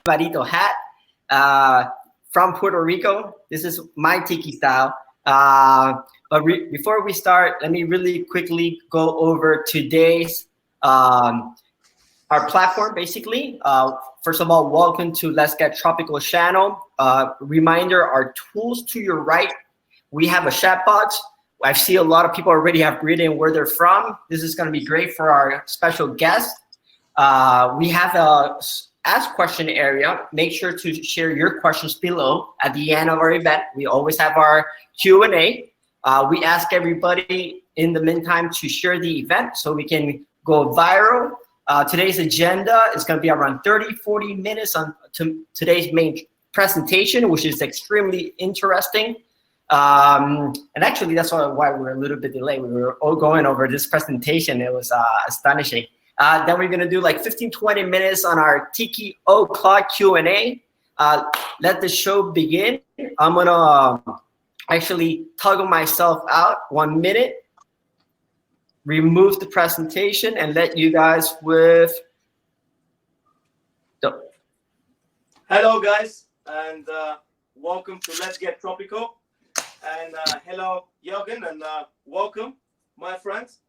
Barito hat from Puerto Rico. This is my Tiki style. Before we start, let me really quickly go over today's our platform, basically. First of all, welcome to Let's Get Tropical channel. Reminder, our tools to your right, we have a chat box. I see a lot of people already have written where they're from. This is going to be great for our special guest. We have a ask question area. Make sure to share your questions below. At the end of our event, we always have our Q&A. We ask everybody in the meantime to share the event so we can go viral. Today's agenda is going to be around 30-40 minutes on today's main presentation, which is extremely interesting. And actually, that's why we're a little bit delayed. We were all going over this presentation. It was astonishing. Then we're going to do like 15-20 minutes on our Tiki O'Clock Q&A. Let the show begin. I'm going to actually toggle myself out 1 minute, remove the presentation, and let you guys with the... Hello, guys, and welcome to Let's Get Tropical. And hello, Jochen, and welcome, my friends.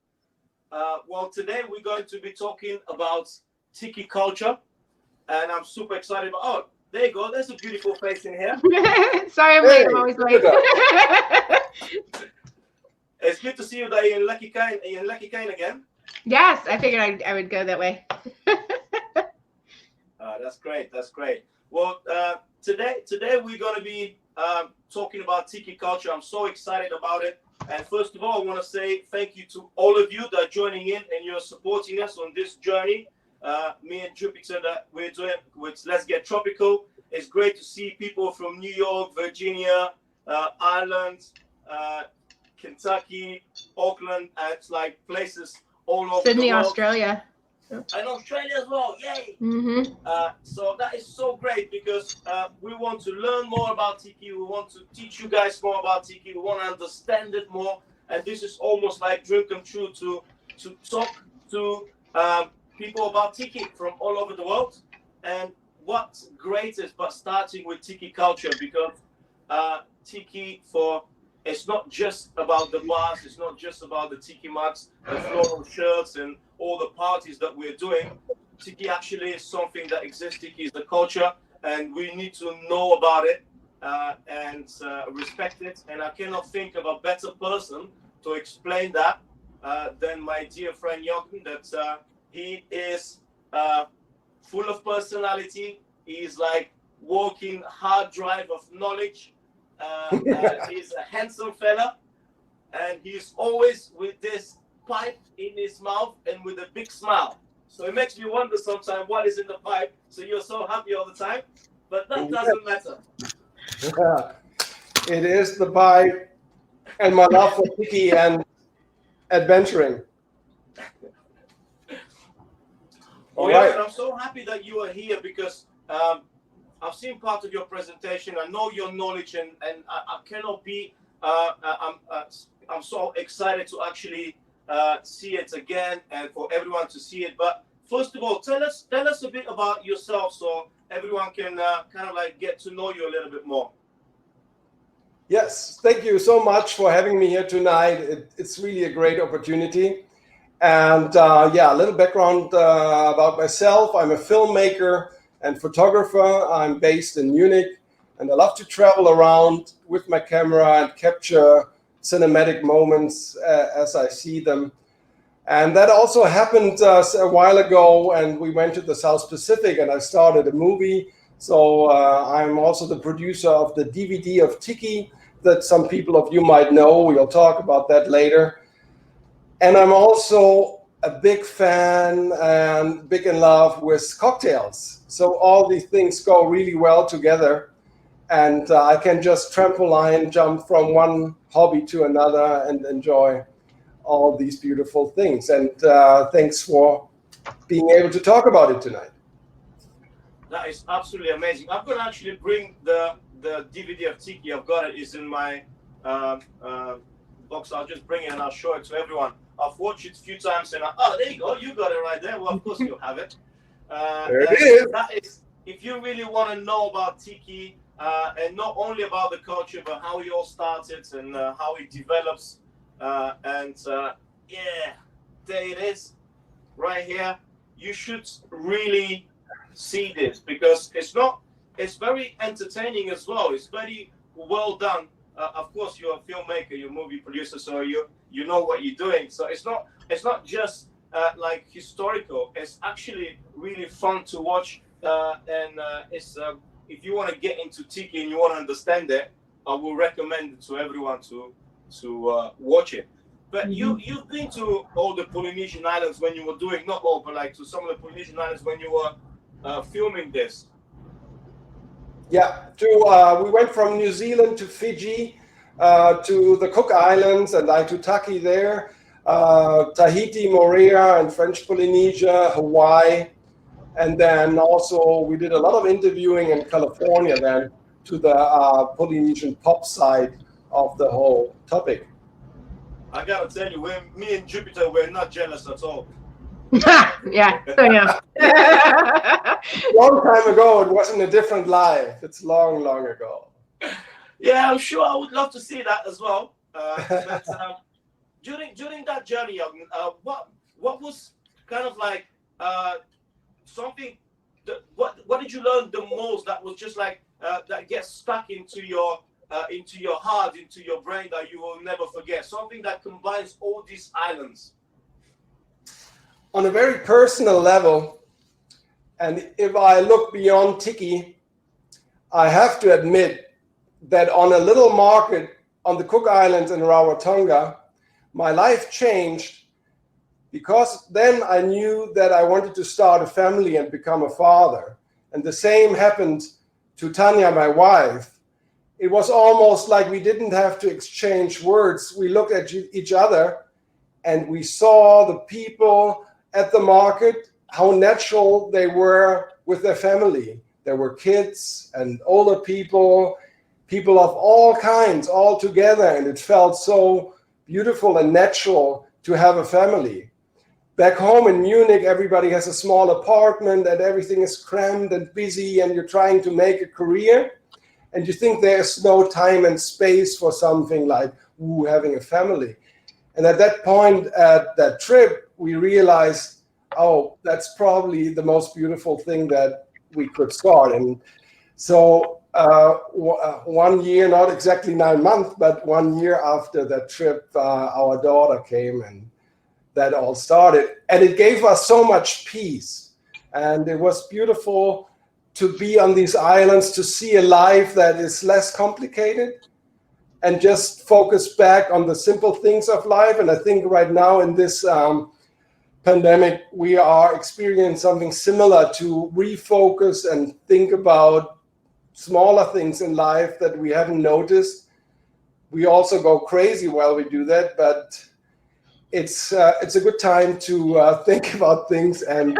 Well, today we're going to be talking about Tiki culture, and I'm super excited about. Oh, there you go. There's a beautiful face in here. Sorry, I'm late. I'm always late. It's good to see you that you're in Lucky Cane again. Yes, I figured I would go that way. That's great. That's great. Well, today we're going to be talking about Tiki culture. I'm so excited about it. And first of all, I want to say thank you to all of you that are joining in and you're supporting us on this journey. Me and Jupiter that we're doing with Let's Get Tropical. It's great to see people from New York, Virginia, Ireland, Kentucky, Auckland, and it's like places all over Sydney, the world. Australia. And Australia as well, yay! Mm-hmm. So that is so great because we want to learn more about Tiki. We want to teach you guys more about Tiki. We want to understand it more. And this is almost like dream come true to talk to people about Tiki from all over the world. And what's great is but starting with Tiki culture, because Tiki it's not just about the bars, it's not just about the Tiki mugs, the floral shirts, and all the parties that we're doing. Tiki actually is something that exists. Tiki is the culture, and we need to know about it and respect it. And I cannot think of a better person to explain that than my dear friend Jochen, that he is full of personality. He's like walking hard drive of knowledge. He's a handsome fella, and he's always with this pipe in his mouth and with a big smile. So it makes me wonder sometimes what is in the pipe. So you're so happy all the time, but that doesn't matter. Yeah, it is the pipe and my love for Tiki and adventuring. Oh, yeah, and I'm so happy that you are here because I've seen part of your presentation. I know your knowledge, and I cannot be. I'm so excited to actually see it again, and for everyone to see it. But first of all, tell us a bit about yourself, so everyone can kind of like get to know you a little bit more. Yes, thank you so much for having me here tonight. It's really a great opportunity. And yeah, a little background about myself. I'm a filmmaker and photographer. I'm based in Munich, and I love to travel around with my camera and capture cinematic moments as I see them. And that also happened a while ago, and we went to the South Pacific and I started a movie. So I'm also the producer of the DVD of Tiki that some people of you might know. We'll talk about that later. And I'm also a big fan and big in love with cocktails. So all these things go really well together. And I can just trampoline jump from one hobby to another and enjoy all these beautiful things. And thanks for being able to talk about it tonight. That is absolutely amazing. I'm going to actually bring the DVD of Tiki. I've got it. It's in my box. I'll just bring it and I'll show it to everyone. I've watched it a few times and oh, there you go. You got it right there. Well, of course you have it. There it is. if you really want to know about Tiki, and not only about the culture, but how it all started and how it develops, yeah, there it is, right here. You should really see this because it's very entertaining as well. It's very well done. Of course, you're a filmmaker, you're a movie producer, so you know what you're doing. So it's not just like historical. It's actually really fun to watch, and it's if you want to get into Tiki and you want to understand it, I will recommend it to everyone to watch it. But you've been to all the Polynesian Islands when you were doing, not all, but like to some of the Polynesian Islands when you were filming this. Yeah, we went from New Zealand to Fiji, to the Cook Islands, and to Tiki there, Tahiti, Moorea, and French Polynesia, Hawaii. And then also we did a lot of interviewing in California then to the Polynesian pop side of the whole topic. I gotta tell you, me and Jupiter, we're not jealous at all. Yeah, so yeah. Long time ago, it was in a different life. It's long, long ago. Yeah, I'm sure I would love to see that as well. But during that journey, what was kind of like something? What did you learn the most that was just like that gets stuck into your heart, into your brain that you will never forget? Something that combines all these islands. On a very personal level, and if I look beyond Tiki, I have to admit that on a little market on the Cook Islands in Rarotonga, my life changed because then I knew that I wanted to start a family and become a father. And the same happened to Tanya, my wife. It was almost like we didn't have to exchange words. We looked at each other and we saw the people at the market, how natural they were with their family. There were kids and older people of all kinds, all together, and it felt so beautiful and natural to have a family. Back home in Munich, everybody has a small apartment and everything is crammed and busy and you're trying to make a career and you think there's no time and space for something like having a family. And at that point, at that trip, we realized, oh, that's probably the most beautiful thing that we could start. And so 1 year, not exactly 9 months, but 1 year after that trip, our daughter came and that all started. And it gave us so much peace. And it was beautiful to be on these islands, to see a life that is less complicated and just focus back on the simple things of life. And I think right now in this pandemic, we are experiencing something similar, to refocus and think about smaller things in life that we haven't noticed. We also go crazy while we do that, but it's a good time to think about things and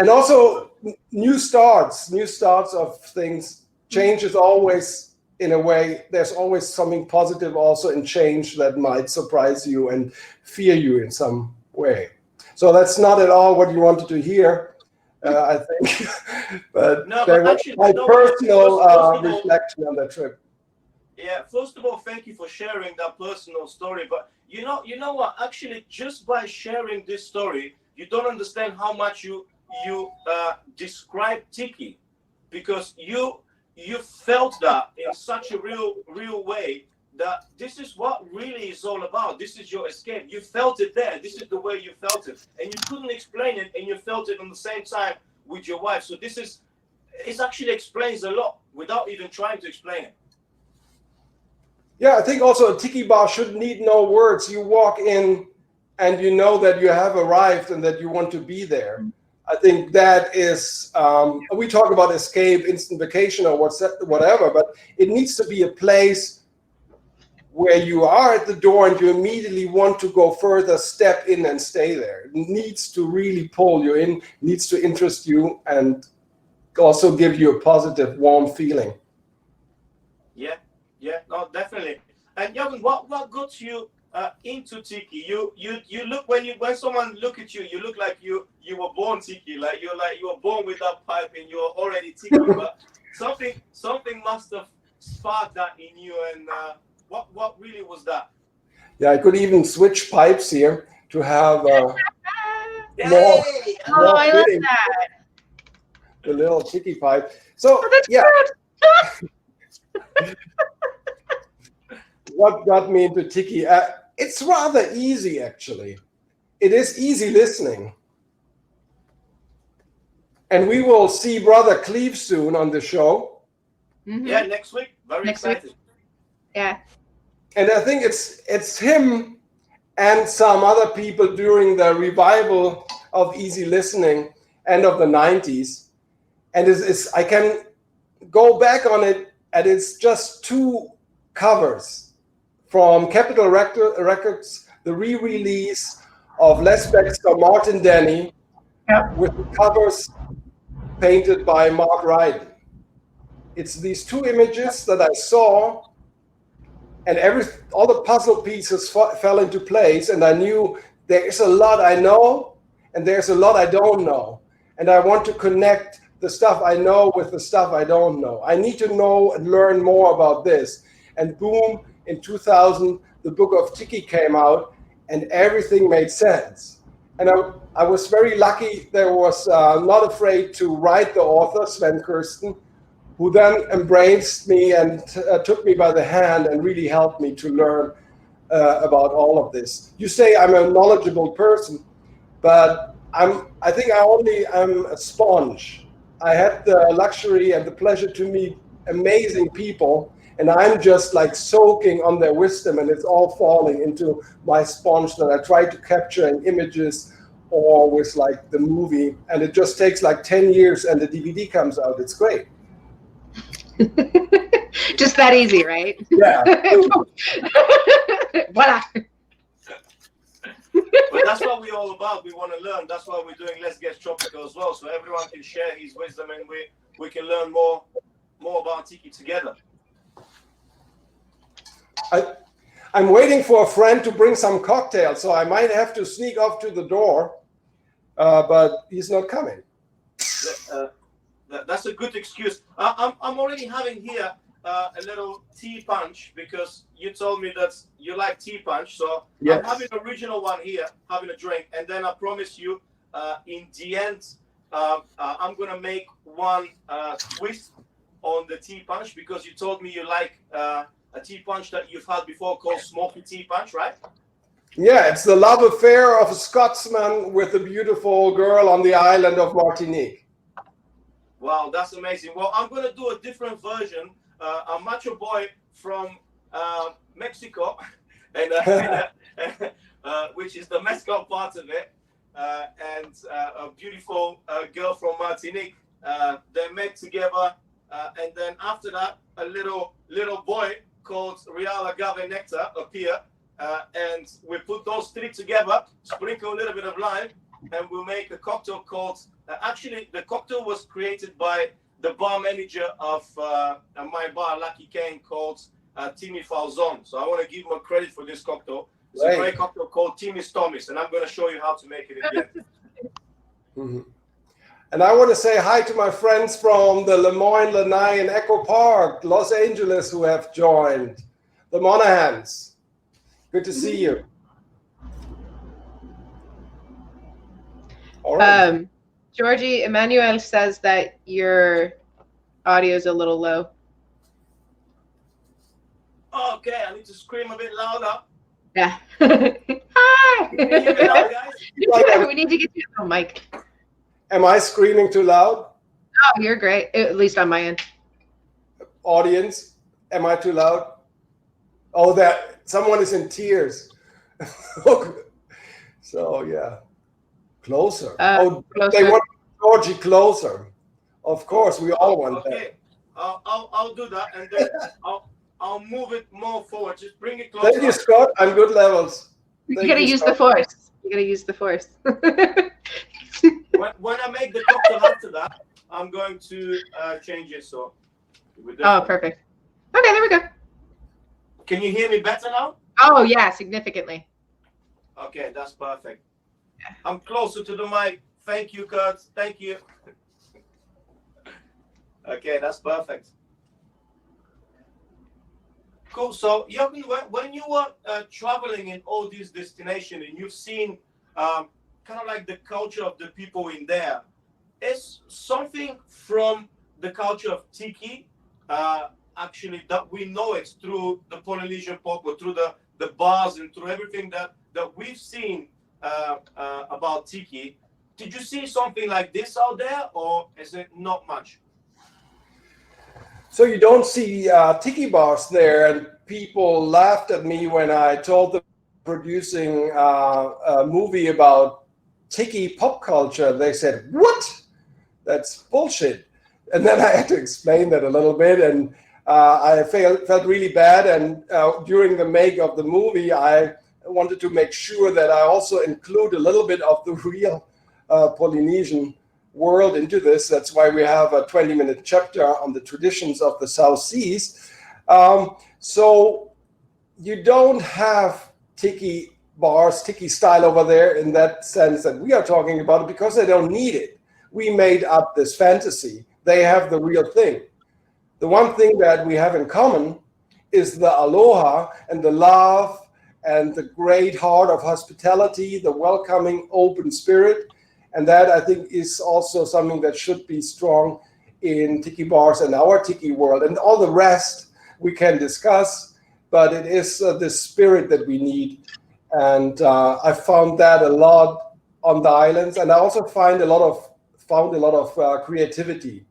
also new starts of things. Change is always, in a way, there's always something positive also in change that might surprise you and fear you in some way. So that's not at all what you wanted to hear, I think. But no, that was actually, my no, personal reflection on the trip. Yeah, first of all, thank you for sharing that personal story. But you know what? Actually, just by sharing this story, you don't understand how much you describe Tiki, because you felt that in such a real way, that this is what really is all about. This is your escape. You felt it there. This is the way you felt it, and you couldn't explain it, and you felt it at the same time with your wife. So it actually explains a lot without even trying to explain it. Yeah, I think also a tiki bar should need no words. You walk in and you know that you have arrived and that you want to be there. I think that is, we talk about escape, instant vacation or whatever, but it needs to be a place where you are at the door and you immediately want to go further, step in and stay there. It needs to really pull you in, needs to interest you and also give you a positive, warm feeling. Yeah, no, definitely. And Jochen, what got you into Tiki? You look when someone look at you, you look like you were born Tiki, like you were born with that pipe and you were already Tiki. But something must have sparked that in you. And what really was that? Yeah, I could even switch pipes here to have more I love fitting, that. the little Tiki pipe. So That's yeah. good. What got me into Tiki? It's rather easy, actually. It is easy listening. And we will see Brother Cleve soon on the show. Mhm. Yeah, next week. Very Next week. excited. Yeah. And I think it's him and some other people during the revival of easy listening, end of the 90s. And I can go back on it, and it's just 2 covers from Capitol Records, the re-release of Les Baxter, Martin Denny, Yep. with the covers painted by Mark Ryden. It's these 2 images that I saw, and all the puzzle pieces fell into place, and I knew there is a lot I know, and there's a lot I don't know, and I want to connect the stuff I know with the stuff I don't know. I need to know and learn more about this. And boom, in 2000, the book of Tiki came out, and everything made sense. And I was very lucky. There was not afraid to write the author, Sven Kirsten, who then embraced me and took me by the hand and really helped me to learn about all of this. You say I'm a knowledgeable person, but I think I'm a sponge. I had the luxury and the pleasure to meet amazing people, and I'm just like soaking on their wisdom, and it's all falling into my sponge that I try to capture in images or with like the movie, and it just takes like 10 years and the DVD comes out. It's great. Just that easy, right? Yeah. Voila. But that's what we're all about. We want to learn. That's why we're doing Let's Get Tropical as well, so everyone can share his wisdom and we can learn more about Tiki together. I'm waiting for a friend to bring some cocktails, so I might have to sneak off to the door, but he's not coming. That's a good excuse. I'm already having here a little tea punch because you told me that you like tea punch. So yes. I'm having an original one here, having a drink, and then I promise you, in the end, I'm gonna make one twist on the tea punch because you told me you like a tea punch that you've had before called smoky tea punch, right? Yeah, it's the love affair of a Scotsman with a beautiful girl on the island of Martinique. Wow, that's amazing. Well, I'm going to do a different version. A macho boy from Mexico, and which is the mezcal part of it, and a beautiful girl from Martinique. They met together, and then after that, a little boy called Real Agave Nectar appear, and we put those 3 together, sprinkle a little bit of lime, and we'll make a cocktail called. Actually, the cocktail was created by the bar manager of my bar, Lucky Kane, called Timmy Falzon. So I want to give him a credit for this cocktail. It's a great cocktail called Timmy's Tommy's, and I'm going to show you how to make it again. Mm-hmm. And I want to say hi to my friends from the Lemoyne, Lanai, and Echo Park, Los Angeles, who have joined. The Monahans. Good to see you. All right. Georgi, Emmanuel says that your audio is a little low. Okay, I need to scream a bit louder. Yeah. Hi! Can you hear me now, guys? We need to get you a mic. Am I screaming too loud? Oh, you're great. At least on my end. Audience, am I too loud? Oh, that someone is in tears. So yeah. Closer. Closer. They want Georgi closer. Of course, we all want that. Okay, I'll do that, and then I'll move it more forward. Just bring it closer. Thank you, Scott. I'm good levels. You gotta use the force. You gotta use the force. when I make the cocktail after that, I'm going to change it. So. Oh, perfect. Okay, there we go. Can you hear me better now? Oh yeah, significantly. Okay, that's perfect. I'm closer to the mic. Thank you, Kurt. Thank you. Okay, that's perfect. Cool. So, Jochen, when you were traveling in all these destinations and you've seen kind of like the culture of the people in there, is something from the culture of Tiki actually that we know it through the Polynesian pop or through the bars and through everything that we've seen about Tiki. Did you see something like this out there, or is it not much? So you don't see tiki bars there, and people laughed at me when I told them producing a movie about tiki pop culture. They said, "What? That's bullshit." And then I had to explain that a little bit, and I felt really bad. And during the make of the movie, I wanted to make sure that I also include a little bit of the real Polynesian world into this. That's why we have a 20-minute chapter on the traditions of the South Seas. So you don't have tiki bars, tiki style over there in that sense that we are talking about, because they don't need it. We made up this fantasy. They have the real thing. The one thing that we have in common is the aloha and the love and the great heart of hospitality, the welcoming, open spirit. And that, I think, is also something that should be strong in tiki bars and our tiki world. And all the rest we can discuss, but it is the spirit that we need. And I found that a lot on the islands. And I also found a lot of creativity.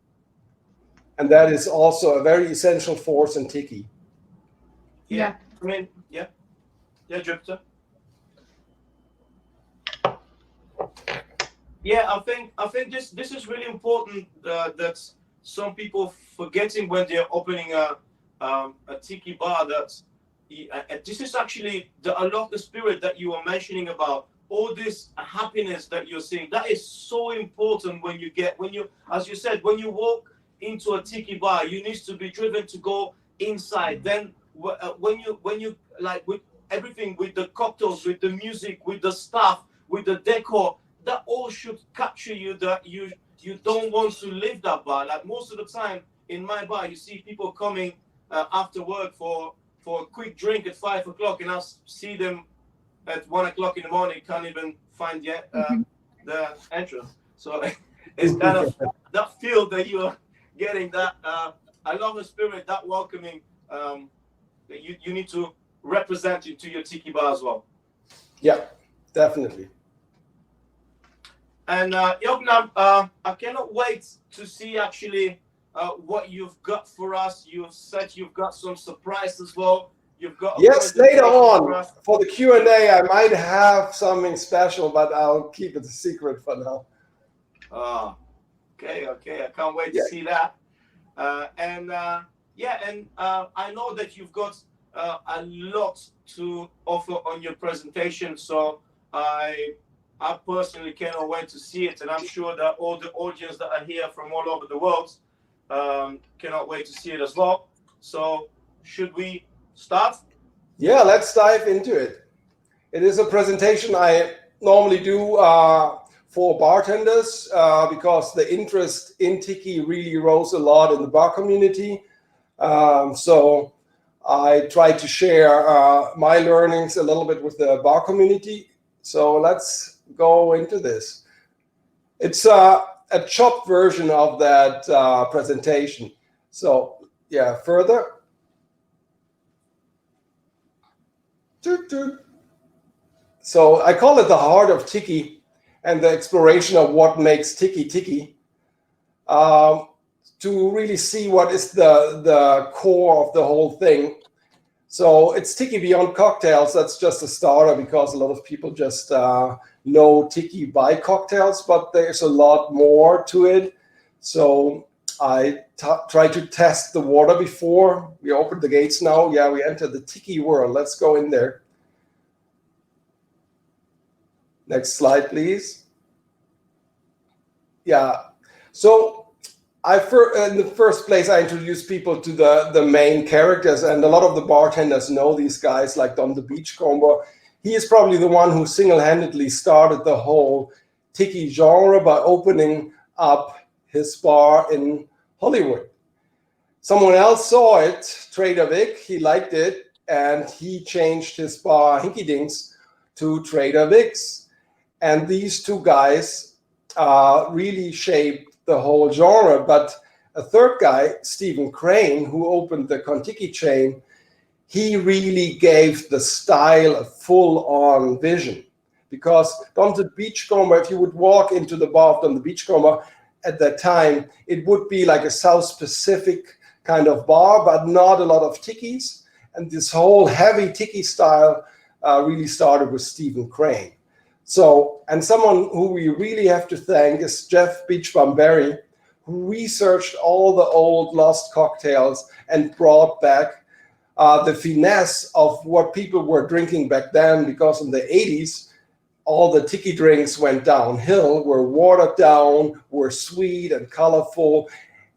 And that is also a very essential force in tiki. Yeah. I mean, yeah, Jupiter. Yeah, I think this is really important that some people forgetting when they're opening a tiki bar, that this is actually a lot of the spirit that you are mentioning about, all this happiness that you're seeing. That is so important when you, as you said, when you walk into a tiki bar, you need to be driven to go inside. Then when you like, with everything, with the cocktails, with the music, with the staff, with the decor, that all should capture you, that you don't want to leave that bar. Like most of the time in my bar, you see people coming after work for a quick drink at 5 o'clock, and I'll see them at 1 o'clock in the morning, can't even find yet the entrance. So it's kind of that feel that you're getting, that I love the spirit, that welcoming that you need to represent into your tiki bar as well. Yeah, definitely. And Jochen, I cannot wait to see actually what you've got for us. You've said you've got some surprise as well. You've got yes, later on for the Q&A, I might have something special, but I'll keep it a secret for now. Okay. I can't wait to see that. And I know that you've got a lot to offer on your presentation. So I personally cannot wait to see it, and I'm sure that all the audience that are here from all over the world cannot wait to see it as well. So should we start? Yeah, let's dive into it. It is a presentation I normally do for bartenders because the interest in tiki really rose a lot in the bar community. So I try to share my learnings a little bit with the bar community. So let's go into this. It's a chopped version of that presentation. So yeah, further. So I call it the heart of tiki and the exploration of what makes tiki tiki, to really see what is the core of the whole thing. So it's tiki beyond cocktails. That's just a starter because a lot of people just know tiki by cocktails, but there's a lot more to it. So I try to test the water before we open the gates now. Yeah, we enter the tiki world. Let's go in there. Next slide, please. Yeah. So in the first place, I introduced people to the main characters, and a lot of the bartenders know these guys, like Don the Beachcomber. He is probably the one who single-handedly started the whole Tiki genre by opening up his bar in Hollywood. Someone else saw it, Trader Vic, he liked it, and he changed his bar, Hinky Dinks, to Trader Vic's. And these two guys really shaped the whole genre. But a third guy, Stephen Crane, who opened the Kontiki chain, he really gave the style a full-on vision. Because Don the Beachcomber, if you would walk into the bar of Don the Beachcomber at that time, it would be like a South Pacific kind of bar, but not a lot of tikis. And this whole heavy tiki style really started with Stephen Crane. So, and someone who we really have to thank is Jeff Beachbum-Berry, who researched all the old lost cocktails and brought back the finesse of what people were drinking back then, because in the 80s, all the tiki drinks went downhill, were watered down, were sweet and colorful.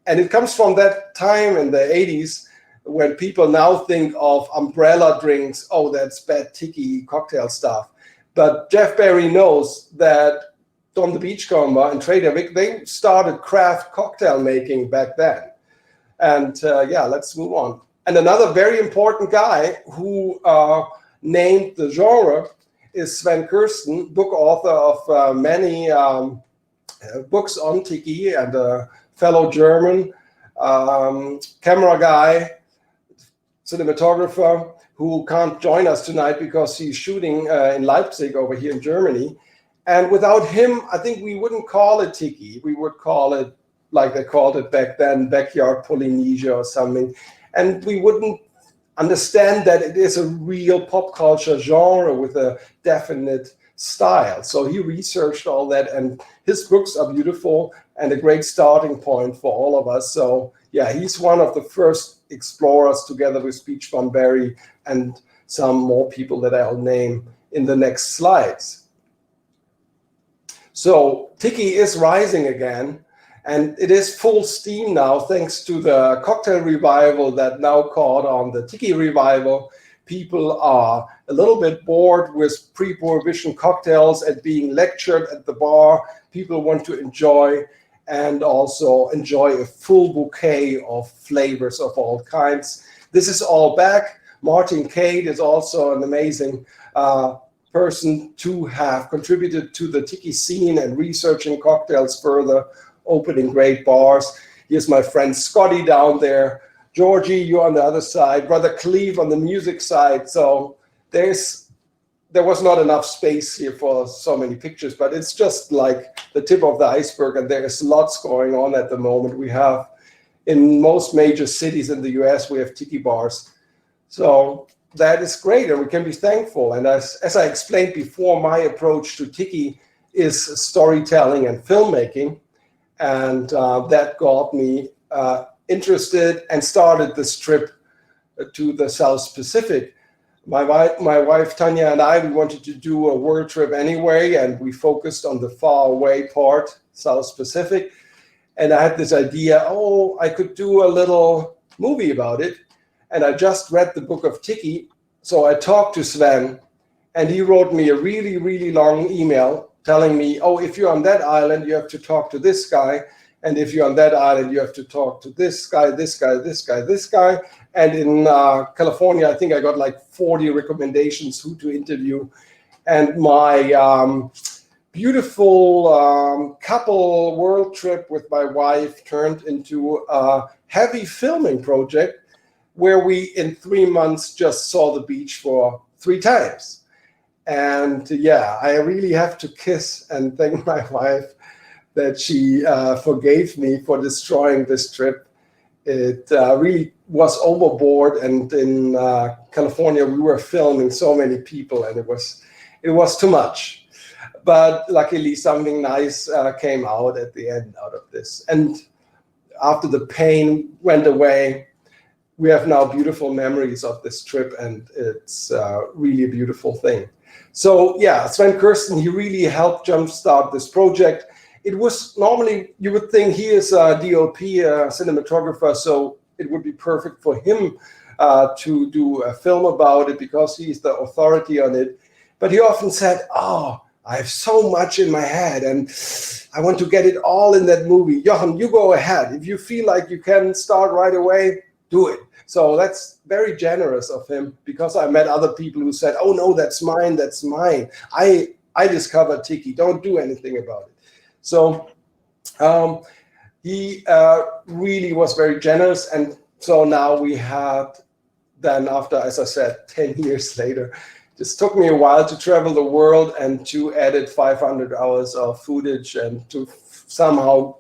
And it comes from that time in the 80s when people now think of umbrella drinks, oh, that's bad tiki cocktail stuff. But Jeff Berry knows that Don the Beachcomber and Trader Vic, they started craft cocktail making back then. And yeah, let's move on. And another very important guy who named the genre is Sven Kirsten, book author of many books on tiki, and a fellow German camera guy, cinematographer, who can't join us tonight because he's shooting in Leipzig over here in Germany. And without him, I think we wouldn't call it tiki. We would call it, like they called it back then, backyard Polynesia or something. And we wouldn't understand that it is a real pop culture genre with a definite style. So he researched all that, and his books are beautiful and a great starting point for all of us. So yeah, he's one of the first explorers, together with Beachbum-Berry and some more people that I'll name in the next slides. So Tiki is rising again, and it is full steam now, thanks to the cocktail revival that now caught on, the Tiki revival. People are a little bit bored with pre-prohibition cocktails and being lectured at the bar. People want to enjoy, and also enjoy a full bouquet of flavors of all kinds. This is all back. Martin Cade is also an amazing person to have contributed to the Tiki scene and researching cocktails further, opening great bars. Here's my friend Scotty down there. Georgie, you're on the other side. Brother Cleve on the music side. So there was not enough space here for so many pictures, but it's just like the tip of the iceberg, and there is lots going on at the moment. We have, in most major cities in the US, we have Tiki bars. So that is great, and we can be thankful. And as I explained before, my approach to Tiki is storytelling and filmmaking, and that got me interested and started this trip to the South Pacific. My wife Tanya and I, we wanted to do a world trip anyway, and we focused on the far away part, South Pacific. And I had this idea, oh, I could do a little movie about it. And I just read the book of Tiki. So I talked to Sven, and he wrote me a really, really long email telling me, oh, if you're on that island, you have to talk to this guy. And if you're on that island, you have to talk to this guy, this guy, this guy, this guy. And in California, I think I got like 40 recommendations who to interview. And my beautiful couple world trip with my wife turned into a heavy filming project where we, in 3 months, just saw the beach for 3 times. And yeah, I really have to kiss and thank my wife that she forgave me for destroying this trip. It really was overboard, and in California we were filming so many people, and it was too much. But luckily something nice came out at the end out of this. And after the pain went away, we have now beautiful memories of this trip, and it's really a beautiful thing. So yeah, Sven Kirsten, he really helped jumpstart this project. it was normally, you would think he is a DOP, a cinematographer, so it would be perfect for him to do a film about it because he's the authority on it. But he often said, oh, I have so much in my head and I want to get it all in that movie. Jochen, you go ahead. If you feel like you can start right away, do it. So that's very generous of him, because I met other people who said, oh no, that's mine, that's mine. I discovered Tiki, don't do anything about it. So he really was very generous. And so now we had, then after, as I said, 10 years later, it took me a while to travel the world and to edit 500 hours of footage and to somehow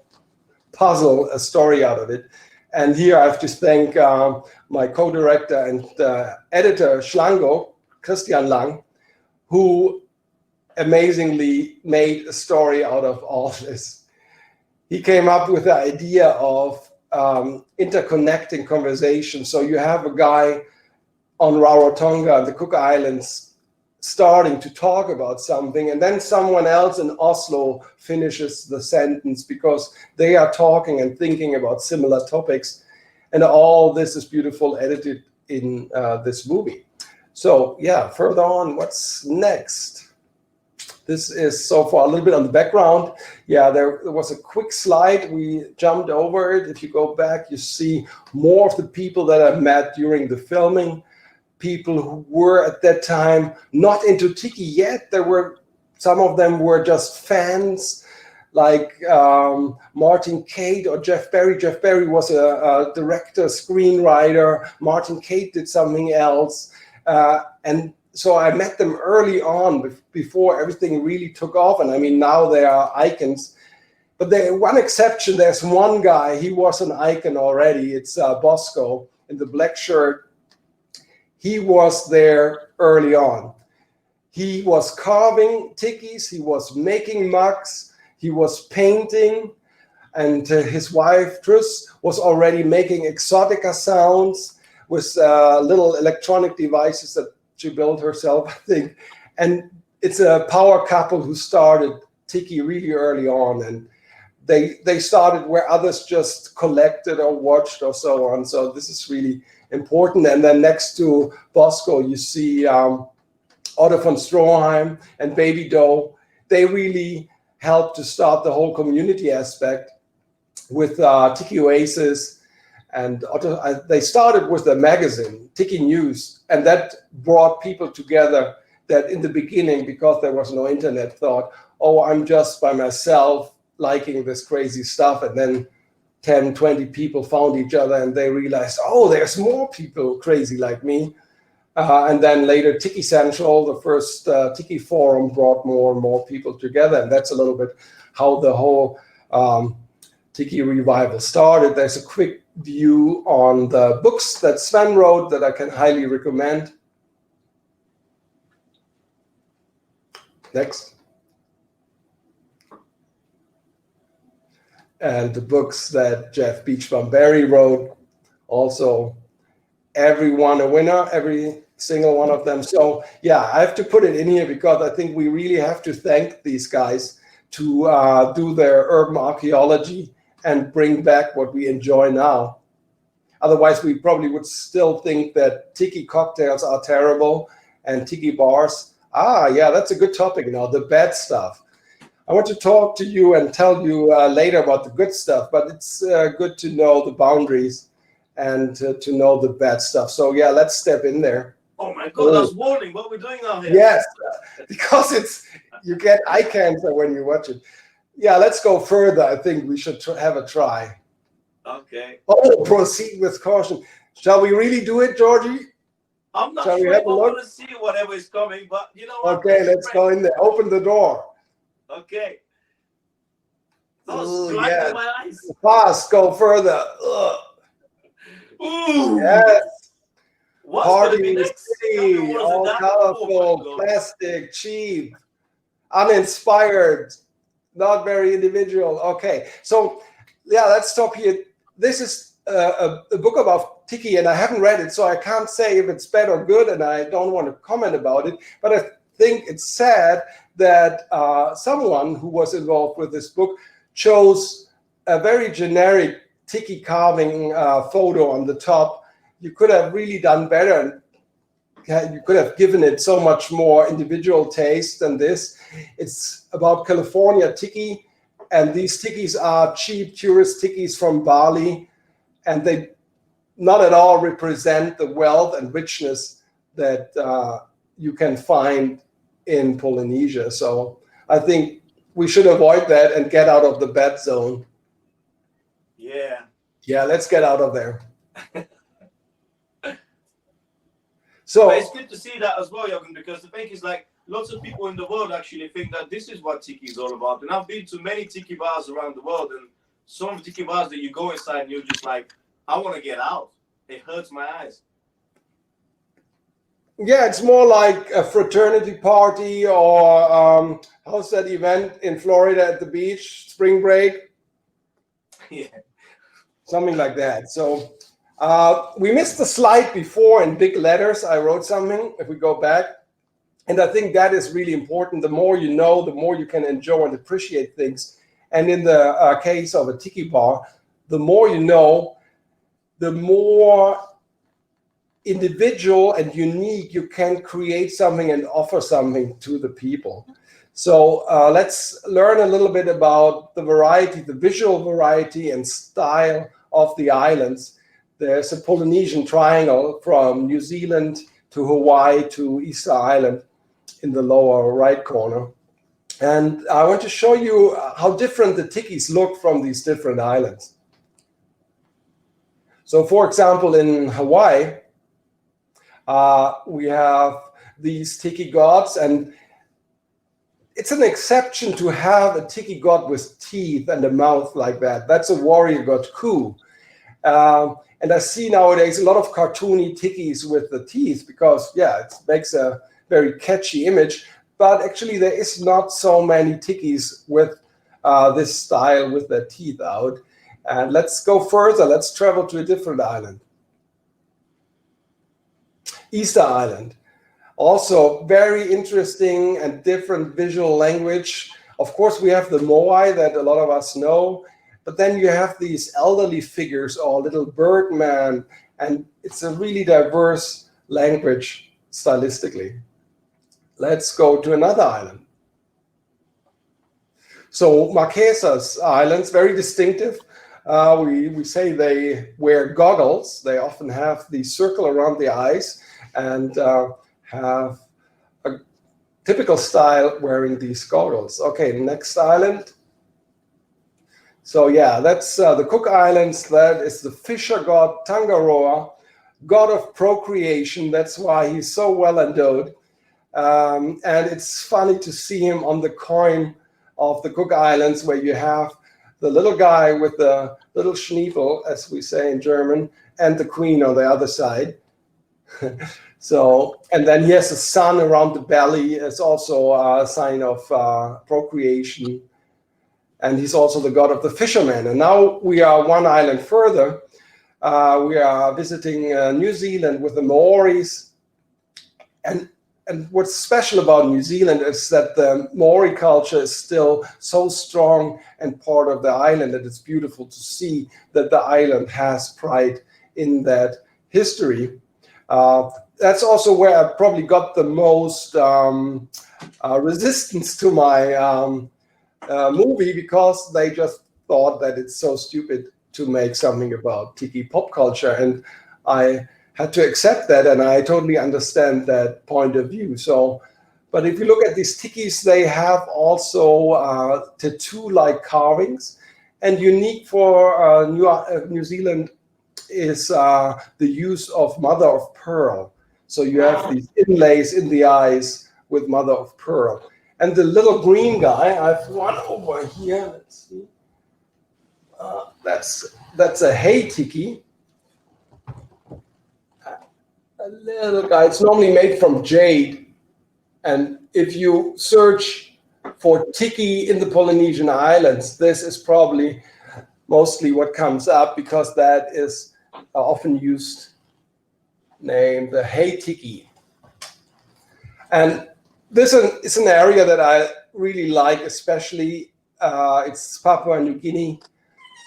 puzzle a story out of it. And here I have to thank my co-director and editor, Schlango, Christian Lang, who amazingly made a story out of all this. He came up with the idea of interconnecting conversation. So you have a guy on Rarotonga and the Cook Islands starting to talk about something, and then someone else in Oslo finishes the sentence because they are talking and thinking about similar topics. And all this is beautiful edited in this movie. So yeah, further on, what's next? This is so far a little bit on the background. Yeah, there was a quick slide. We jumped over it. If you go back, you see more of the people that I met during the filming. People who were at that time not into Tiki yet. There were, some of them were just fans, like Martin Cate or Jeff Berry. Jeff Berry was a director, screenwriter. Martin Cate did something else. And so I met them early on before everything really took off. And I mean, now they are icons. But there, one exception, there's one guy, he was an icon already. It's Bosco in the black shirt. He was there early on. He was carving tikis, he was making mugs, he was painting, and his wife, Tris, was already making exotica sounds with little electronic devices that she built herself, I think. And it's a power couple who started Tiki really early on, and they started where others just collected or watched or so on. So this is really important. And then next to Bosco, you see Otto von Stroheim and Baby Doe. They really helped to start the whole community aspect with Tiki Oasis. And Otto, they started with the magazine, Tiki News, and that brought people together that in the beginning, because there was no internet, thought, oh, I'm just by myself liking this crazy stuff. And then 10, 20 people found each other and they realized, oh, there's more people crazy like me. And then later Tiki Central, the first Tiki forum, brought more and more people together. And that's a little bit how the whole Tiki revival started. There's a quick view on the books that Sven wrote that I can highly recommend. Next. And the books that Jeff Beachbum-Berry wrote, also everyone a winner, every single one of them. So yeah, I have to put it in here because I think we really have to thank these guys to do their urban archaeology and bring back what we enjoy now. Otherwise, we probably would still think that Tiki cocktails are terrible and Tiki bars. Yeah, that's a good topic now, the bad stuff. I want to talk to you and tell you later about the good stuff, but it's good to know the boundaries and to know the bad stuff. So yeah, let's step in there. Oh my God, that's warning. What are we doing now here? Yes, because you get eye cancer when you watch it. Yeah, let's go further. I think we should have a try. Okay. Oh, proceed with caution. Shall we really do it, Georgie? I'm not Shall sure we have if a I look? want to see whatever is coming, but you know what? Okay, let's go in there. Open the door. Okay. Ooh, Black yes. on my eyes. Fast, go further. Ugh. Ooh. Yes. What's Party gonna be in the next? city, What is it all that? colorful, Oh my God. plastic, cheap, uninspired, not very individual. Okay, so yeah, let's stop here. This is a book about Tiki, and I haven't read it, so I can't say if it's bad or good, and I don't want to comment about it. But I think it's sad that someone who was involved with this book chose a very generic tiki carving photo on the top. You could have really done better. You could have given it so much more individual taste than this. It's about California tiki, and these tikis are cheap tourist tikis from Bali, and they not at all represent the wealth and richness that you can find in Polynesia. So I think we should avoid that and get out of the bad zone. Yeah, let's get out of there. So but it's good to see that as well, Jochen, because the thing is, like, lots of people in the world actually think that this is what tiki is all about. And I've been to many tiki bars around the world, and some tiki bars that you go inside and you're just like, I want to get out. It hurts my eyes. yeah, it's more like a fraternity party, or how's that event in Florida at the beach, spring break? Yeah. Something like that. So we missed the slide before in big letters. I wrote something, if we go back. And I think that is really important. The more you know, the more you can enjoy and appreciate things. And in the case of a tiki bar, the more you know, the more individual and unique you can create something and offer something to the people. So let's learn a little bit about the variety, the visual variety and style of the islands. There's a Polynesian triangle from New Zealand to Hawaii to Easter Island in the lower right corner. And I want to show you how different the tikis look from these different islands. So for example, in Hawaii, we have these tiki gods, and it's an exception to have a tiki god with teeth and a mouth like that. That's a warrior god, Ku. And I see nowadays a lot of cartoony tikis with the teeth because, yeah, it makes a very catchy image. But actually, there is not so many tikis with this style with their teeth out. And let's go further. Let's travel to a different island. Easter Island. Also very interesting and different visual language. Of course, we have the Moai that a lot of us know, but then you have these elderly figures or little birdman, and it's a really diverse language stylistically. Let's go to another island. So Marquesas Islands, very distinctive. We say they wear goggles. They often have the circle around the eyes and have a typical style wearing these goggles. Okay, next island. So yeah, that's the Cook Islands. That is the fisher god Tangaroa, god of procreation. That's why he's so well endowed. And it's funny to see him on the coin of the Cook Islands, where you have the little guy with the little Schniepel, as we say in German, and the queen on the other side. So, and then he has a sun around the belly. It's also a sign of procreation. And he's also the god of the fishermen. And now we are one island further. We are visiting New Zealand with the Maoris. And what's special about New Zealand is that the Maori culture is still so strong and part of the island that it's beautiful to see that the island has pride in that history. That's also where I probably got the most resistance to my movie, because they just thought that it's so stupid to make something about tiki pop culture. And I had to accept that, and I totally understand that point of view. So, but if you look at these tikis, they have also tattoo-like carvings, and unique for New Zealand is the use of mother of pearl. So you have these inlays in the eyes with mother of pearl. And the little green guy, I've one over here. Let's see. That's a hay tiki. A little guy. It's normally made from jade. And if you search for tiki in the Polynesian Islands, this is probably mostly what comes up, because that is often used name, the hay tiki. And this is an area that I really like, especially it's Papua New Guinea,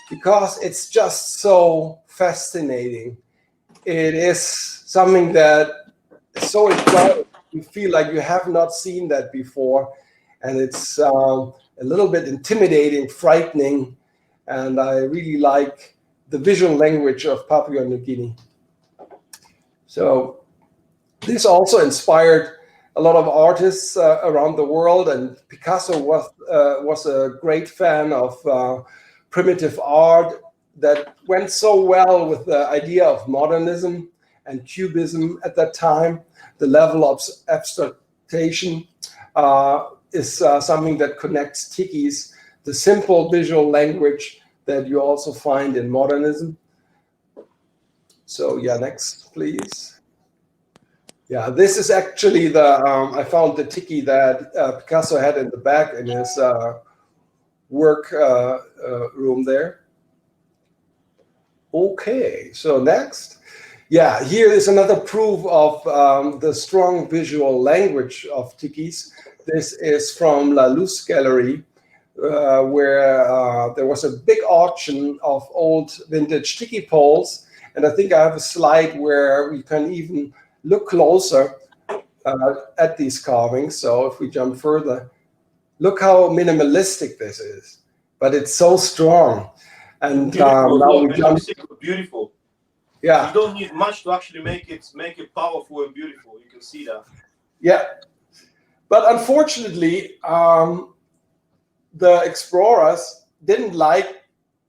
because it's just so fascinating. It is something that is so exotic. You feel like you have not seen that before, and it's a little bit intimidating, frightening, and I really like the visual language of Papua New Guinea. So this also inspired a lot of artists around the world, and Picasso was a great fan of primitive art that went so well with the idea of modernism and cubism at that time. The level of abstraction is something that connects Tikis, the simple visual language that you also find in modernism. So yeah, next, please. Yeah, this is actually I found the Tiki that Picasso had in the back in his work room there. Okay, so next. Yeah, here is another proof of the strong visual language of Tikis. This is from La Luz Gallery, where there was a big auction of old vintage Tiki poles. And I think I have a slide where we can even look closer at these carvings. So if we jump further, look how minimalistic this is, but it's so strong. And now we jump. Beautiful. Yeah. You don't need much to actually make it powerful and beautiful. You can see that. Yeah. But unfortunately, the explorers didn't like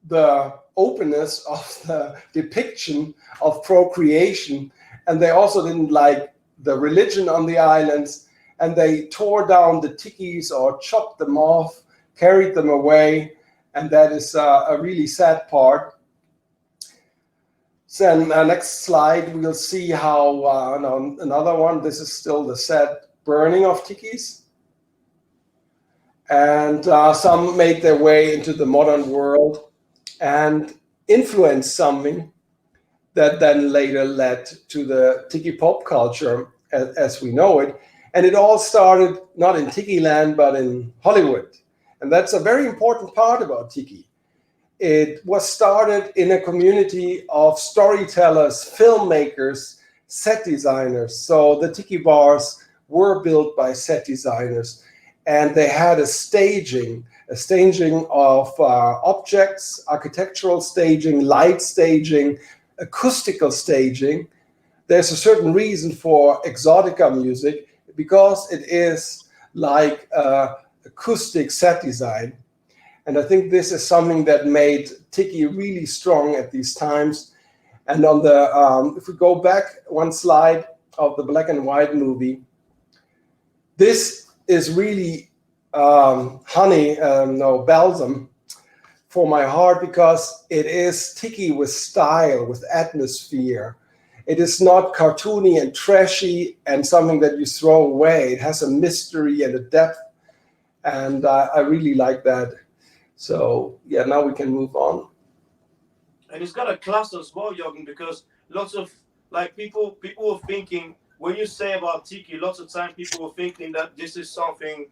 the openness of the depiction of procreation, and they also didn't like the religion on the islands, and they tore down the tikis or chopped them off, carried them away, and that is a really sad part. Then next slide, we'll see how another one. This is still the sad burning of tikis. And some made their way into the modern world and influenced something that then later led to the Tiki pop culture as we know it. And it all started not in Tiki land, but in Hollywood. And that's a very important part about Tiki. It was started in a community of storytellers, filmmakers, set designers. So the Tiki bars were built by set designers. And they had a staging of objects, architectural staging, light staging, acoustical staging. There's a certain reason for exotica music because it is like acoustic set design. And I think this is something that made Tiki really strong at these times. And on the, if we go back one slide of the black and white movie, this is really balsam for my heart because it is Tiki with style, with atmosphere. It is not cartoony and trashy and something that you throw away. It has a mystery and a depth, and I really like that. So yeah, now we can move on. And it's got a class as well, Jochen, because lots of people were thinking when you say about Tiki, lots of time people were thinking that this is something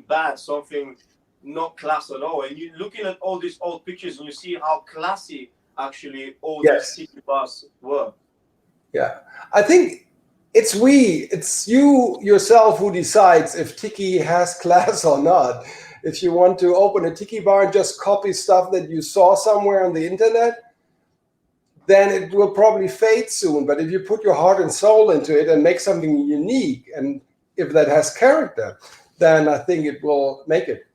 bad, something not class at all. And you're looking at all these old pictures and you see how classy actually all these Tiki bars were. Yeah, I think it's you yourself who decides if Tiki has class or not. If you want to open a Tiki bar and just copy stuff that you saw somewhere on the internet, then it will probably fade soon. But if you put your heart and soul into it and make something unique, and if that has character, then I think it will make it.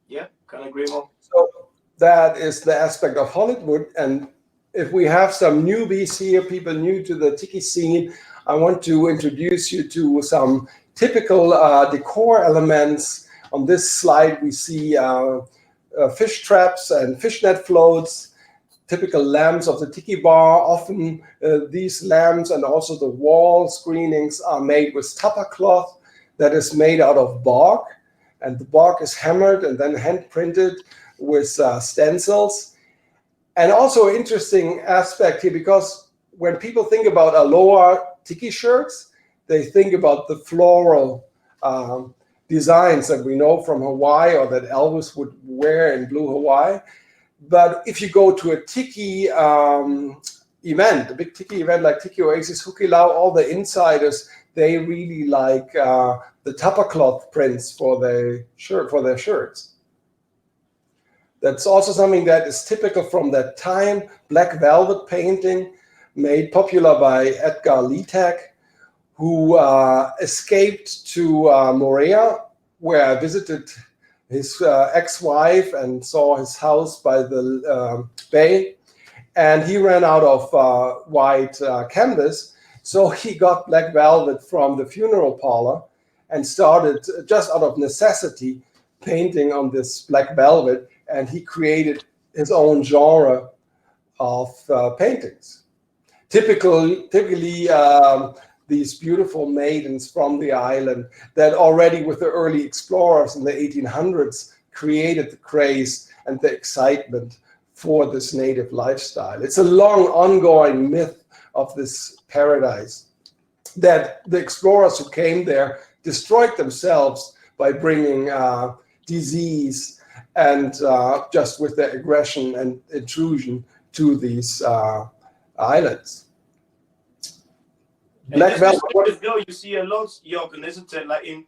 Yeah, can't agree more. So that is the aspect of Hollywood. And if we have some newbies here, people new to the Tiki scene, I want to introduce you to some typical decor elements. On this slide, we see fish traps and fishnet floats, typical lamps of the Tiki bar. Often these lamps and also the wall screenings are made with Tapa Cloth that is made out of bark. And the bark is hammered and then hand printed with stencils. And also an interesting aspect here, because when people think about Aloha Tiki shirts, they think about the floral designs that we know from Hawaii or that Elvis would wear in Blue Hawaii. But if you go to a Tiki event, a big Tiki event like Tiki Oasis, Hukilau, all the insiders, they really like the Tapa Cloth prints for their shirts. That's also something that is typical from that time. Black velvet painting made popular by Edgar Litek, who escaped to Moorea, where I visited his ex-wife and saw his house by the bay. And he ran out of white canvas. So he got black velvet from the funeral parlor and started, just out of necessity, painting on this black velvet. And he created his own genre of paintings. Typically, these beautiful maidens from the island that already with the early explorers in the 1800s created the craze and the excitement for this native lifestyle. It's a long ongoing myth of this paradise that the explorers who came there destroyed themselves by bringing disease and just with their aggression and intrusion to these islands. Black velvet. You see a lot, Jochen, isn't it? Like in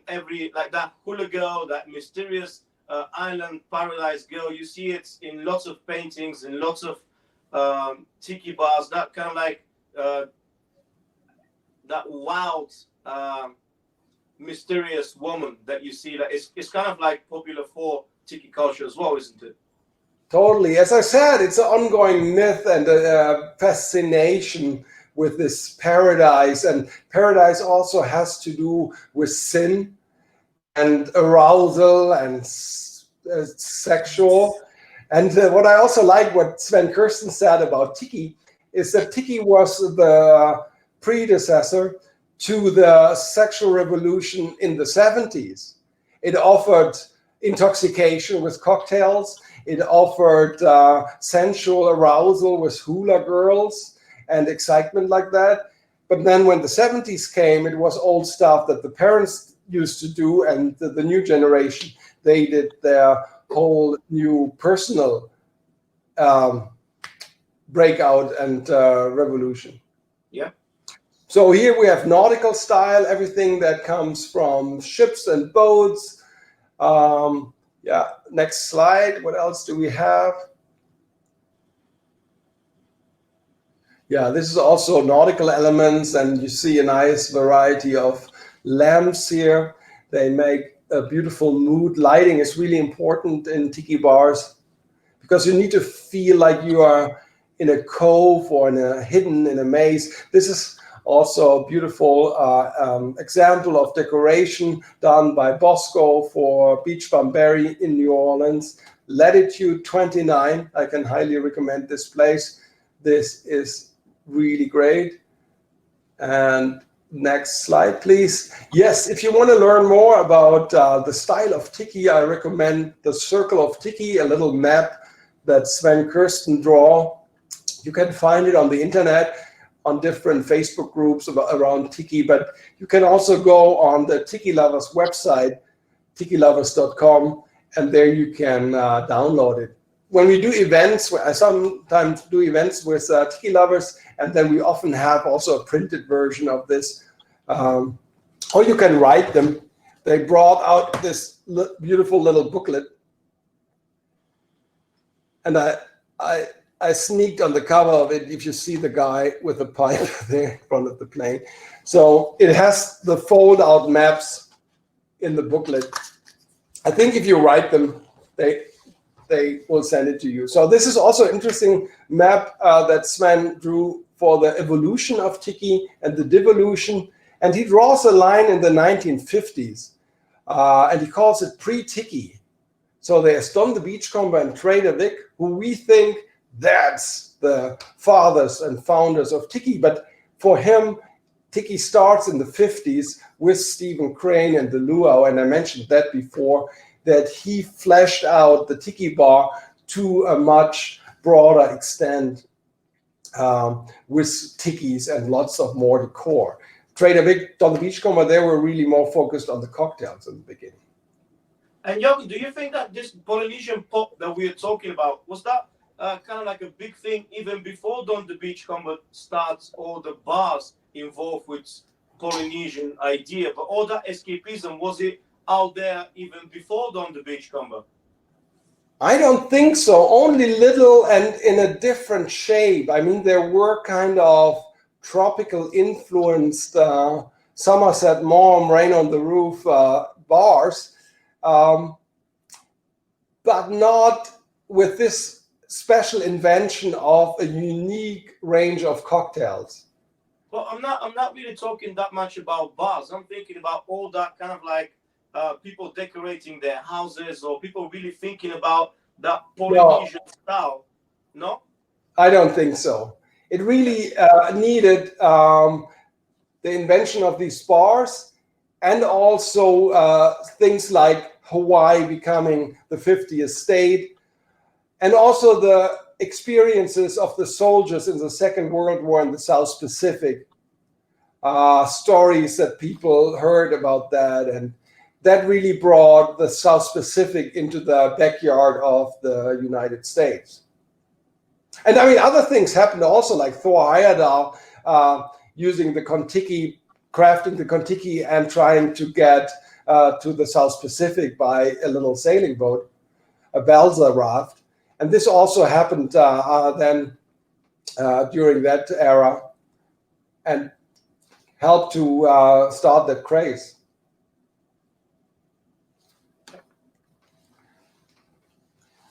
every, like that hula girl, that mysterious island paradise girl. You see it in lots of paintings, in lots of tiki bars. That kind of like that wild, mysterious woman that you see. That it's kind of like popular for tiki culture as well, isn't it? Totally. As I said, it's an ongoing myth and a fascination with this paradise. And paradise also has to do with sin and arousal and sexual. And what I also like, what Sven Kirsten said about Tiki, is that Tiki was the predecessor to the sexual revolution in the 70s. It offered intoxication with cocktails. It offered sensual arousal with hula girls and excitement like that. But then when the 70s came, it was old stuff that the parents used to do, and the new generation, they did their whole new personal breakout and revolution. Yeah. So here we have nautical style, everything that comes from ships and boats. Yeah, next slide. What else do we have? Yeah, this is also nautical elements, and you see a nice variety of lamps here. They make a beautiful mood. Lighting is really important in tiki bars because you need to feel like you are in a cove or hidden in a maze. This is also a beautiful example of decoration done by Bosco for Beach Bamberry in New Orleans. Latitude 29, I can highly recommend this place. This is really great. And next slide, please. Yes, if you want to learn more about the style of Tiki, I recommend the Circle of Tiki, a little map that Sven Kirsten draw. You can find it on the internet, on different Facebook groups around Tiki, but you can also go on the Tiki Lovers website, tikilovers.com, and there you can download it. When we do events, I sometimes do events with Tiki Lovers, and then we often have also a printed version of this. Or you can write them. They brought out this beautiful little booklet, and I sneaked on the cover of it, if you see the guy with the pipe there in front of the plane. So it has the fold-out maps in the booklet. I think if you write them, they will send it to you. So this is also an interesting map that Sven drew for the evolution of Tiki and the devolution. And he draws a line in the 1950s, and he calls it pre-Tiki. So there's Don the Beachcomber and Trader Vic, who we think that's the fathers and founders of Tiki. But for him, Tiki starts in the 50s with Stephen Crane and the Luau, and I mentioned that before, that he fleshed out the Tiki bar to a much broader extent with Tikis and lots of more decor. Trader Vic on the Beachcomber, they were really more focused on the cocktails in the beginning. And Jochen, do you think that this Polynesian pop that we're talking about, was that kind of like a big thing even before Don the Beachcomber starts, or the bars involved with Polynesian idea, but all that escapism, was it out there even before Don the Beachcomber? I don't think so, only little and in a different shape. I mean, there were kind of tropical influenced Somerset Maugham, Rain on the Roof bars, but not with this special invention of a unique range of cocktails. Well, I'm not really talking that much about bars. I'm thinking about all that kind of like people decorating their houses, or people really thinking about that Polynesian style. No? I don't think so. It really needed the invention of these bars, and also things like Hawaii becoming the 50th state, and also the experiences of the soldiers in the Second World War in the South Pacific, stories that people heard about that, and that really brought the South Pacific into the backyard of the United States. And I mean, other things happened also, like Thor Heyerdahl using the Kontiki, crafting the Kontiki and trying to get to the South Pacific by a little sailing boat, a balsa raft. And this also happened then during that era, and helped to start that craze.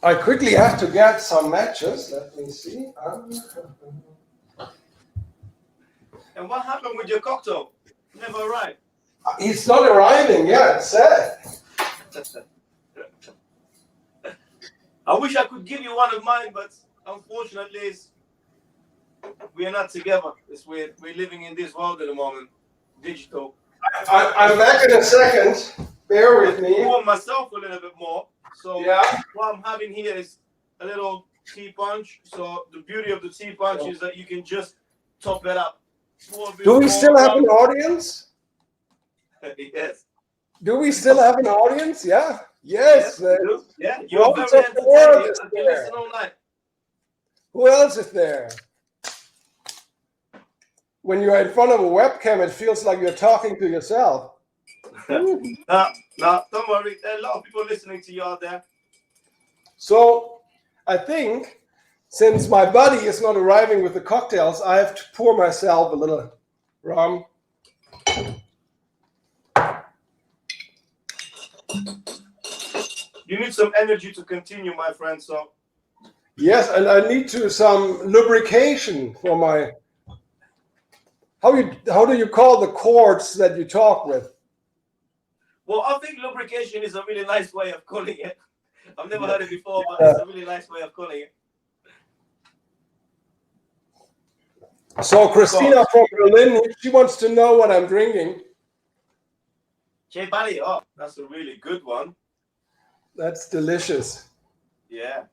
I quickly have to get some matches. Let me see. And what happened with your cocktail? Never arrived. He's not arriving. Yeah, it's sad. I wish I could give you one of mine, but unfortunately, we are not together. We're living in this world at the moment, digital. I'm back in a second. Bear with me. I want myself a little bit more. So yeah, what I'm having here is a little tea punch. So the beauty of the tea punch is that you can just top it up. Do we still have an audience? Yes. Do we still have an audience? Yeah. Yes. Yeah. You're very entertaining. I can listen all night. Who else is there? When you're in front of a webcam, it feels like you're talking to yourself. No, don't worry. There are a lot of people listening to you out there. So I think since my buddy is not arriving with the cocktails, I have to pour myself a little rum. You need some energy to continue, my friend. So yes, and I need some lubrication for my. How do you call the cords that you talk with? Well, I think lubrication is a really nice way of calling it. I've never heard it before, but it's a really nice way of calling it. So Christina from Berlin, she wants to know what I'm drinking. Che Bali, oh, that's a really good one. That's delicious. Yeah.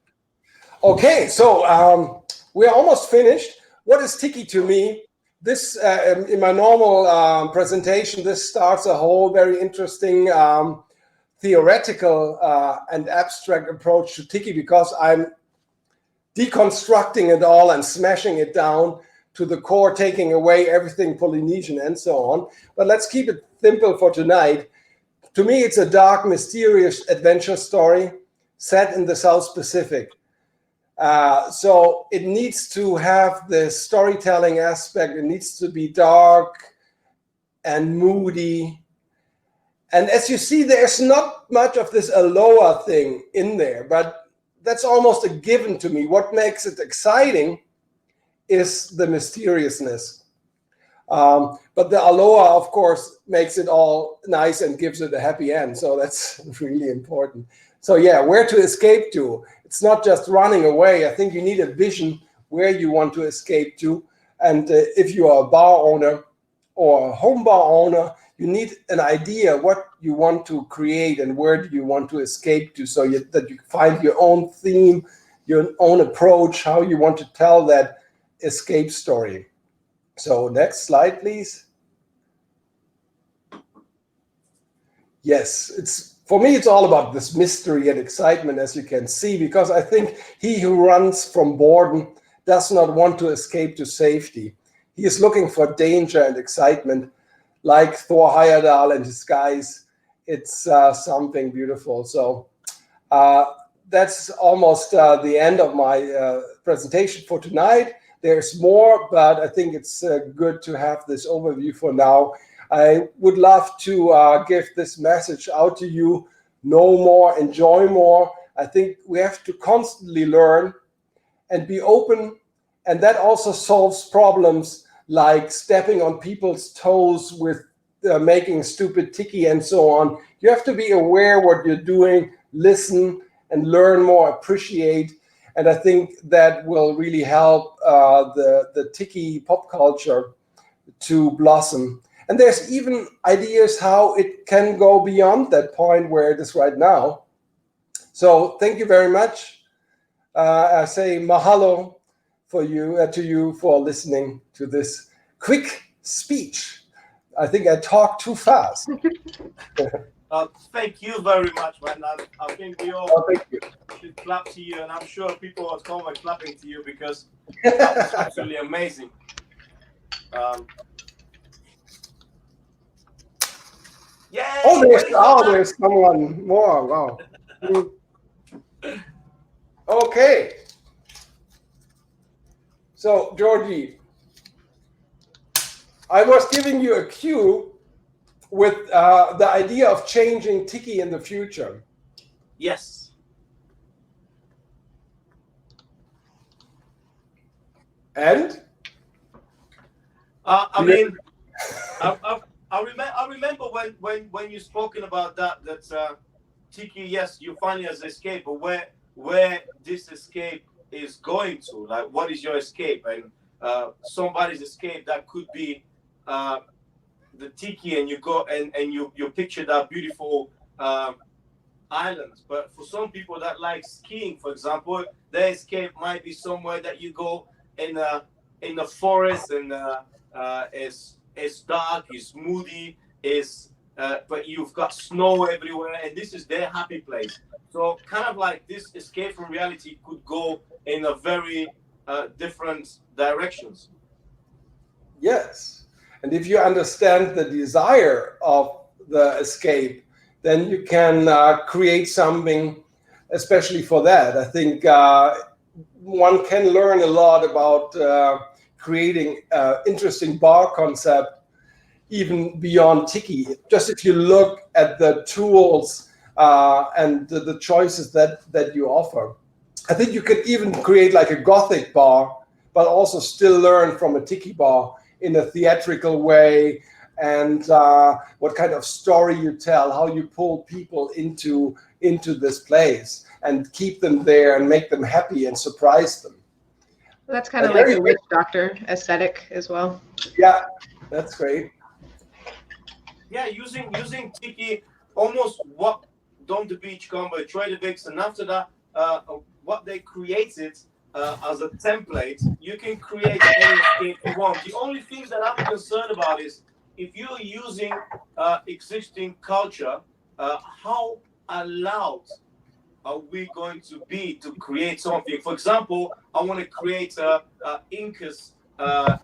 Okay, so we're almost finished. What is Tiki to me? This, in my normal presentation, this starts a whole very interesting theoretical and abstract approach to Tiki, because I'm deconstructing it all and smashing it down to the core, taking away everything Polynesian and so on. But let's keep it simple for tonight. To me, it's a dark, mysterious adventure story set in the South Pacific. So it needs to have the storytelling aspect. It needs to be dark and moody. And as you see, there's not much of this aloha thing in there, but that's almost a given to me. What makes it exciting is the mysteriousness. But the aloha, of course, makes it all nice and gives it a happy end. So that's really important. So yeah, where to escape to? It's not just running away. I think you need a vision where you want to escape to. And if you are a bar owner or a home bar owner, you need an idea what you want to create and where do you want to escape to, so that you find your own theme, your own approach, how you want to tell that escape story. So next slide, please. Yes, for me, it's all about this mystery and excitement, as you can see, because I think he who runs from boredom does not want to escape to safety. He is looking for danger and excitement, like Thor Heyerdahl and his guys. It's something beautiful. So that's almost the end of my presentation for tonight. There's more, but I think it's good to have this overview for now. I would love to give this message out to you. Know more, enjoy more. I think we have to constantly learn and be open. And that also solves problems like stepping on people's toes with making stupid tiki and so on. You have to be aware what you're doing, listen and learn more, appreciate. And I think that will really help the tiki pop culture to blossom. And there's even ideas how it can go beyond that point where it is right now. So thank you very much. I say mahalo for you to you for listening to this quick speech. I think I talked too fast. Thank you very much, man. I think we all should clap to you, and I'm sure people at home are clapping to you because that was absolutely amazing. Yay! There's someone more. Wow. Okay. So, Georgi, I was giving you a cue with the idea of changing tiki in the future. Yes. And? I mean, I remember when you spoken about that tiki, yes, you find it as escape, but where this escape is going to, like, what is your escape? And somebody's escape that could be the tiki, and you go and you picture that beautiful island. But for some people that like skiing, for example, their escape might be somewhere that you go in the forest, and it's dark, it's moody, but you've got snow everywhere, and this is their happy place. So kind of like this escape from reality could go in a very different directions. Yes. And if you understand the desire of the escape, then you can create something especially for that. I think one can learn a lot about creating interesting bar concept even beyond tiki. Just if you look at the tools and the choices that you offer. I think you can even create like a gothic bar, but also still learn from a tiki bar in a theatrical way, and what kind of story you tell, how you pull people into this place and keep them there and make them happy and surprise them. That's kind of like the witch doctor aesthetic as well. Yeah, that's great. Yeah, using tiki, almost what Don the Beach Combo, Troy the Vix, and after that, what they created as a template, you can create any escape you want. The only thing that I'm concerned about is if you're using existing culture, how allowed are we going to be to create something? For example, I want to create Incas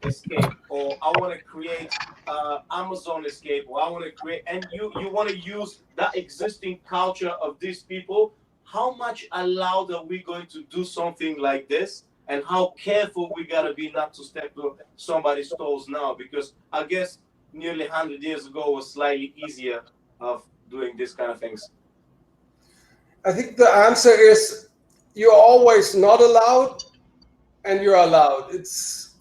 escape, or I want to create Amazon escape, or I want to create, and you want to use that existing culture of these people. How much allowed are we going to do something like this, and how careful we gotta be not to step on somebody's toes now? Because I guess nearly 100 years ago was slightly easier of doing this kind of things. I think the answer is you're always not allowed and you're allowed. It's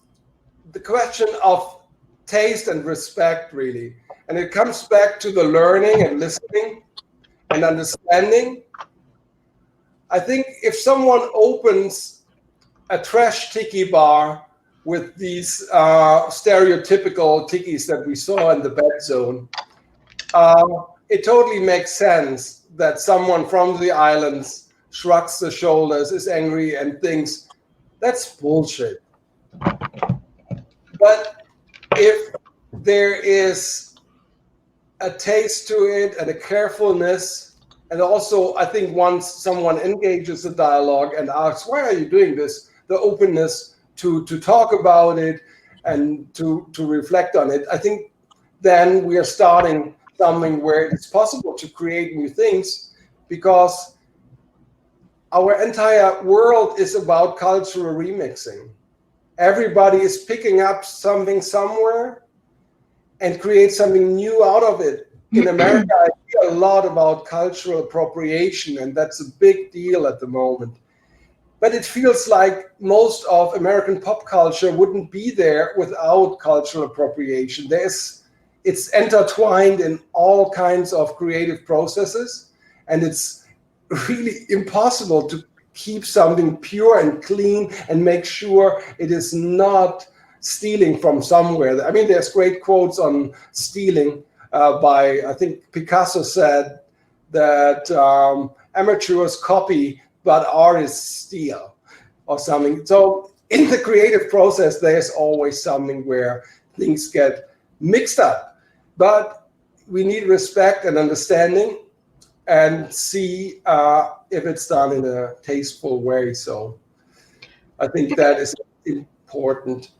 the question of taste and respect, really. And it comes back to the learning and listening and understanding. I think if someone opens a trash tiki bar with these stereotypical tikis that we saw in the bed zone, it totally makes sense that someone from the islands shrugs the shoulders, is angry, and thinks, that's bullshit. But if there is a taste to it and a carefulness. And also, I think once someone engages the dialogue and asks, why are you doing this? The openness to talk about it and to reflect on it. I think then we are starting something where it's possible to create new things, because our entire world is about cultural remixing. Everybody is picking up something somewhere and create something new out of it. In America, I hear a lot about cultural appropriation, and that's a big deal at the moment. But it feels like most of American pop culture wouldn't be there without cultural appropriation. It's intertwined in all kinds of creative processes, and it's really impossible to keep something pure and clean and make sure it is not stealing from somewhere. I mean, there's great quotes on stealing by, I think Picasso said that amateurs copy, but artists steal, or something. So in the creative process, there's always something where things get mixed up. But we need respect and understanding and see if it's done in a tasteful way. So I think that is important.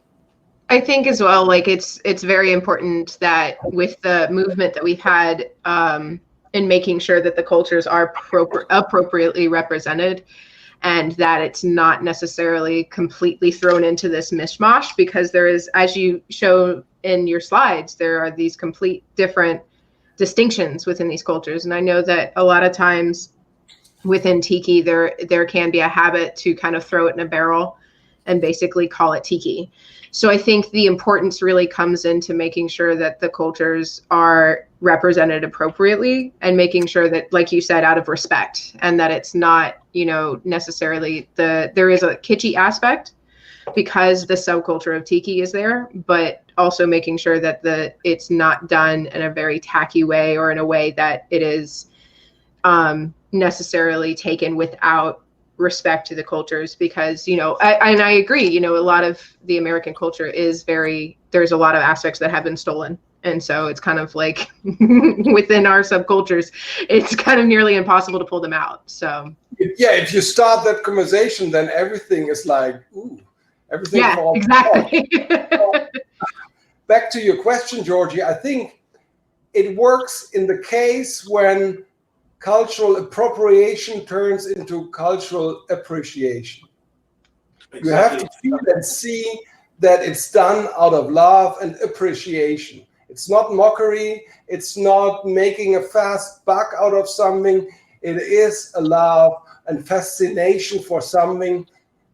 I think as well, like it's very important that with the movement that we've had in making sure that the cultures are appropriately represented, and that it's not necessarily completely thrown into this mishmash, because there is, as you show in your slides, there are these complete different distinctions within these cultures. And I know that a lot of times within Tiki, there can be a habit to kind of throw it in a barrel and basically call it Tiki. So I think the importance really comes into making sure that the cultures are represented appropriately, and making sure that, like you said, out of respect, and that it's not, necessarily there is a kitschy aspect because the subculture of Tiki is there, but also making sure that it's not done in a very tacky way, or in a way that it is necessarily taken without respect to the cultures. Because I agree, a lot of the American culture is there's a lot of aspects that have been stolen, and so it's kind of like within our subcultures it's kind of nearly impossible to pull them out. So yeah, if you start that conversation, then everything is like, ooh, everything falls exactly. Back to your question, Georgie, I think it works in the case when cultural appropriation turns into cultural appreciation. Exactly. You have to feel and see that it's done out of love and appreciation. It's not mockery. It's not making a fast buck out of something. It is a love and fascination for something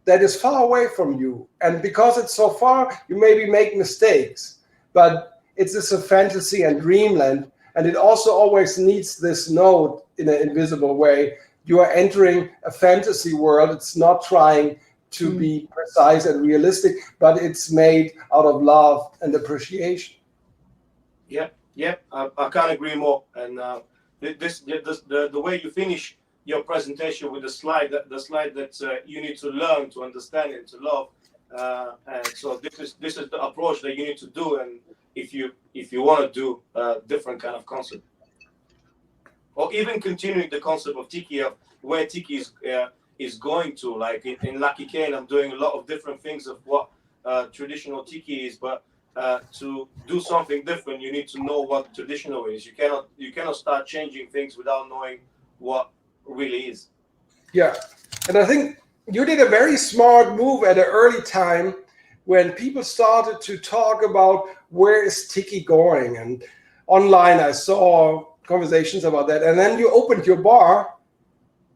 that is far away from you. And because it's so far, you maybe make mistakes. But it's just a fantasy and dreamland. And it also always needs this note in an invisible way. You are entering a fantasy world. It's not trying to be precise and realistic, but it's made out of love and appreciation. Yeah, I can't agree more. And the way you finish your presentation with the slide that you need to learn to understand and to love. And so this is the approach that you need to do. And if you want to do a different kind of concept, or even continuing the concept of Tiki, of where Tiki is going to, like in Lucky Cane, I'm doing a lot of different things of what traditional Tiki is, but to do something different, you need to know what traditional is. You cannot start changing things without knowing what really is. Yeah, and I think you did a very smart move at an early time when people started to talk about where is Tiki going, and online I saw conversations about that, and then you opened your bar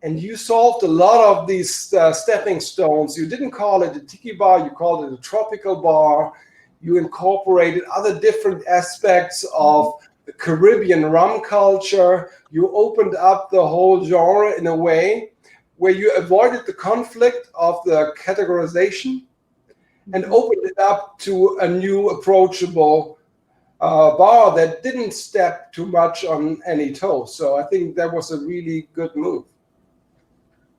and you solved a lot of these stepping stones. You didn't call it a Tiki bar, you called it a tropical bar. You incorporated other different aspects of the Caribbean rum culture. You opened up the whole genre in a way where you avoided the conflict of the categorization and opened it up to a new approachable bar that didn't step too much on any toes. So I think that was a really good move.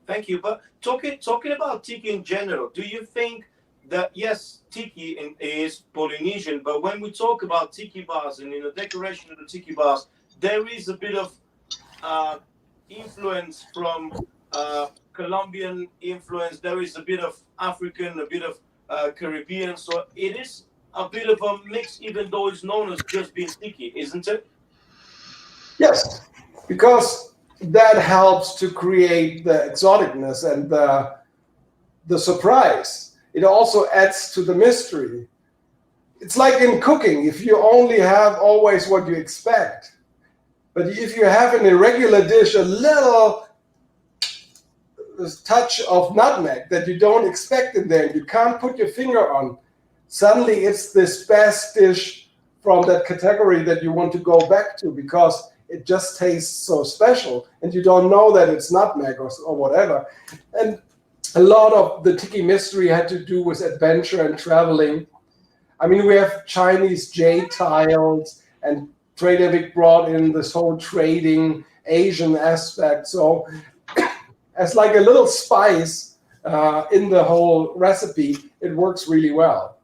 Thank you. But talking about Tiki in general, do you think that, yes, Tiki is Polynesian, but when we talk about Tiki bars and in the decoration of the Tiki bars, there is a bit of influence from Colombian influence. There is a bit of African, a bit of Caribbean. So it is a bit of a mix, even though it's known as just being Tiki, isn't it? Yes, because that helps to create the exoticness and the surprise. It also adds to the mystery. It's like in cooking, if you only have always what you expect, but if you have an irregular dish, a little touch of nutmeg that you don't expect in there, and you can't put your finger on, suddenly it's this best dish from that category that you want to go back to because it just tastes so special, and you don't know that it's nutmeg or whatever. And a lot of the Tiki mystery had to do with adventure and traveling. I mean, we have Chinese jade tiles, and Trader Vic brought in this whole trading Asian aspect. So as like a little spice in the whole recipe, it works really well.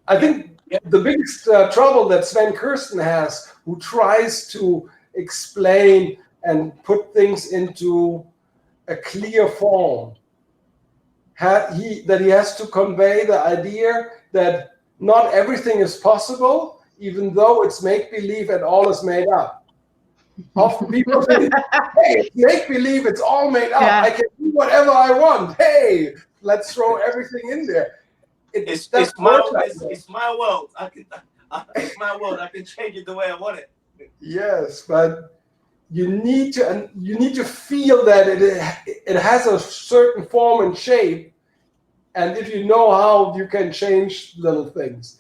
I think the biggest trouble that Sven Kirsten has, who tries to explain and put things into a clear form, that he has to convey the idea that not everything is possible, even though it's make-believe and all is made up. Often people think, hey, it's make-believe, it's all made up. Yeah. I can do whatever I want. Hey, let's throw everything in there. It's my world. It's my world. I can change it the way I want it. Yes, but you need to feel that it has a certain form and shape, and if you know how, you can change little things.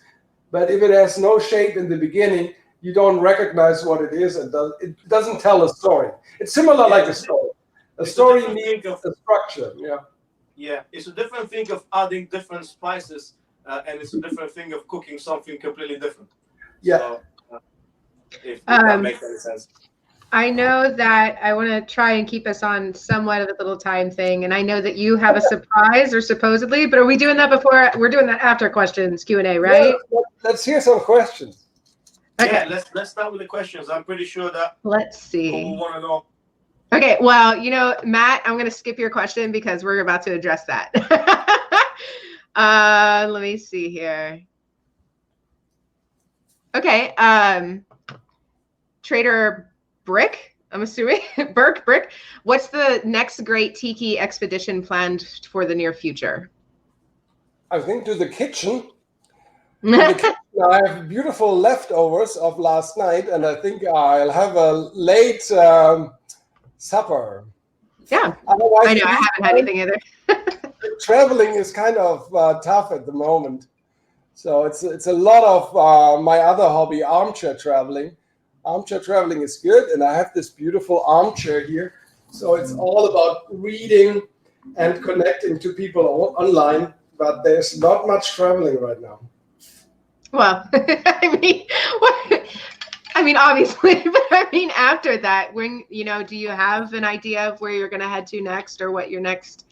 But if it has no shape in the beginning, you don't recognize what it is, and it doesn't tell a story. It's similar like a story. A story needs a structure. Yeah. Yeah, it's a different thing of adding different spices, and it's a different thing of cooking something completely different. Yeah. So, if that makes any sense. I know that I want to try and keep us on somewhat of a little time thing, and I know that you have a surprise, or supposedly, but are we doing that before? We're doing that after questions, Q&A, right? Yeah, let's hear some questions. Okay. Yeah, let's start with the questions. I'm pretty sure that let's see. People want to know. Okay, well, Matt, I'm going to skip your question because we're about to address that. Let me see here. Okay, Trader Brick, I'm assuming, Brick, what's the next great Tiki expedition planned for the near future? I think to the kitchen. I have beautiful leftovers of last night, and I think I'll have a late supper. Yeah, otherwise, I know I haven't had anything either. Traveling is kind of tough at the moment, so it's a lot of my other hobby, armchair traveling. Armchair traveling is good, and I have this beautiful armchair here, so it's all about reading and connecting to people online. But there's not much traveling right now. Well, I mean, obviously, but I mean, after that, when, do you have an idea of where you're going to head to next, or what your next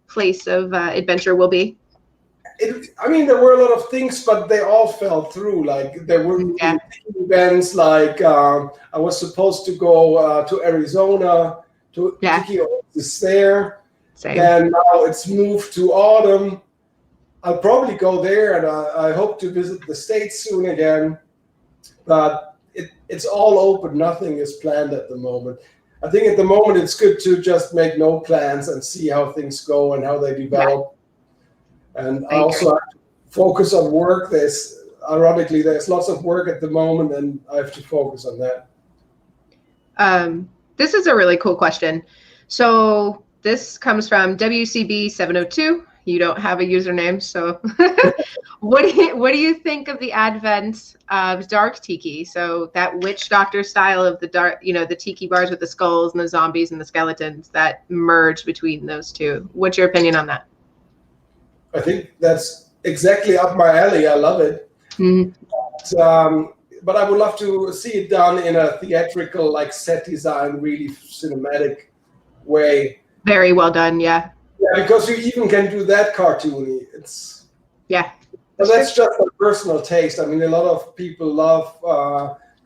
place of adventure will be? There were a lot of things, but they all fell through. Like there were events, like I was supposed to go to Arizona to Tiki is there. Same. And now it's moved to autumn. I'll probably go there, and I hope to visit the States soon again. But it's all open. Nothing is planned at the moment. I think at the moment it's good to just make no plans and see how things go and how they develop. Yeah. And I also have to focus on work. Ironically, there's lots of work at the moment, and I have to focus on that. This is a really cool question. So this comes from WCB702. You don't have a username, so what do you think of the advent of dark Tiki? So that witch doctor style of the dark, the Tiki bars with the skulls and the zombies and the skeletons that merge between those two. What's your opinion on that? I think that's exactly up my alley. I love it. Mm-hmm. But I would love to see it done in a theatrical, like set design, really cinematic way. Very well done, yeah. Yeah, because you even can do that cartoony. But that's just a personal taste. I mean, a lot of people love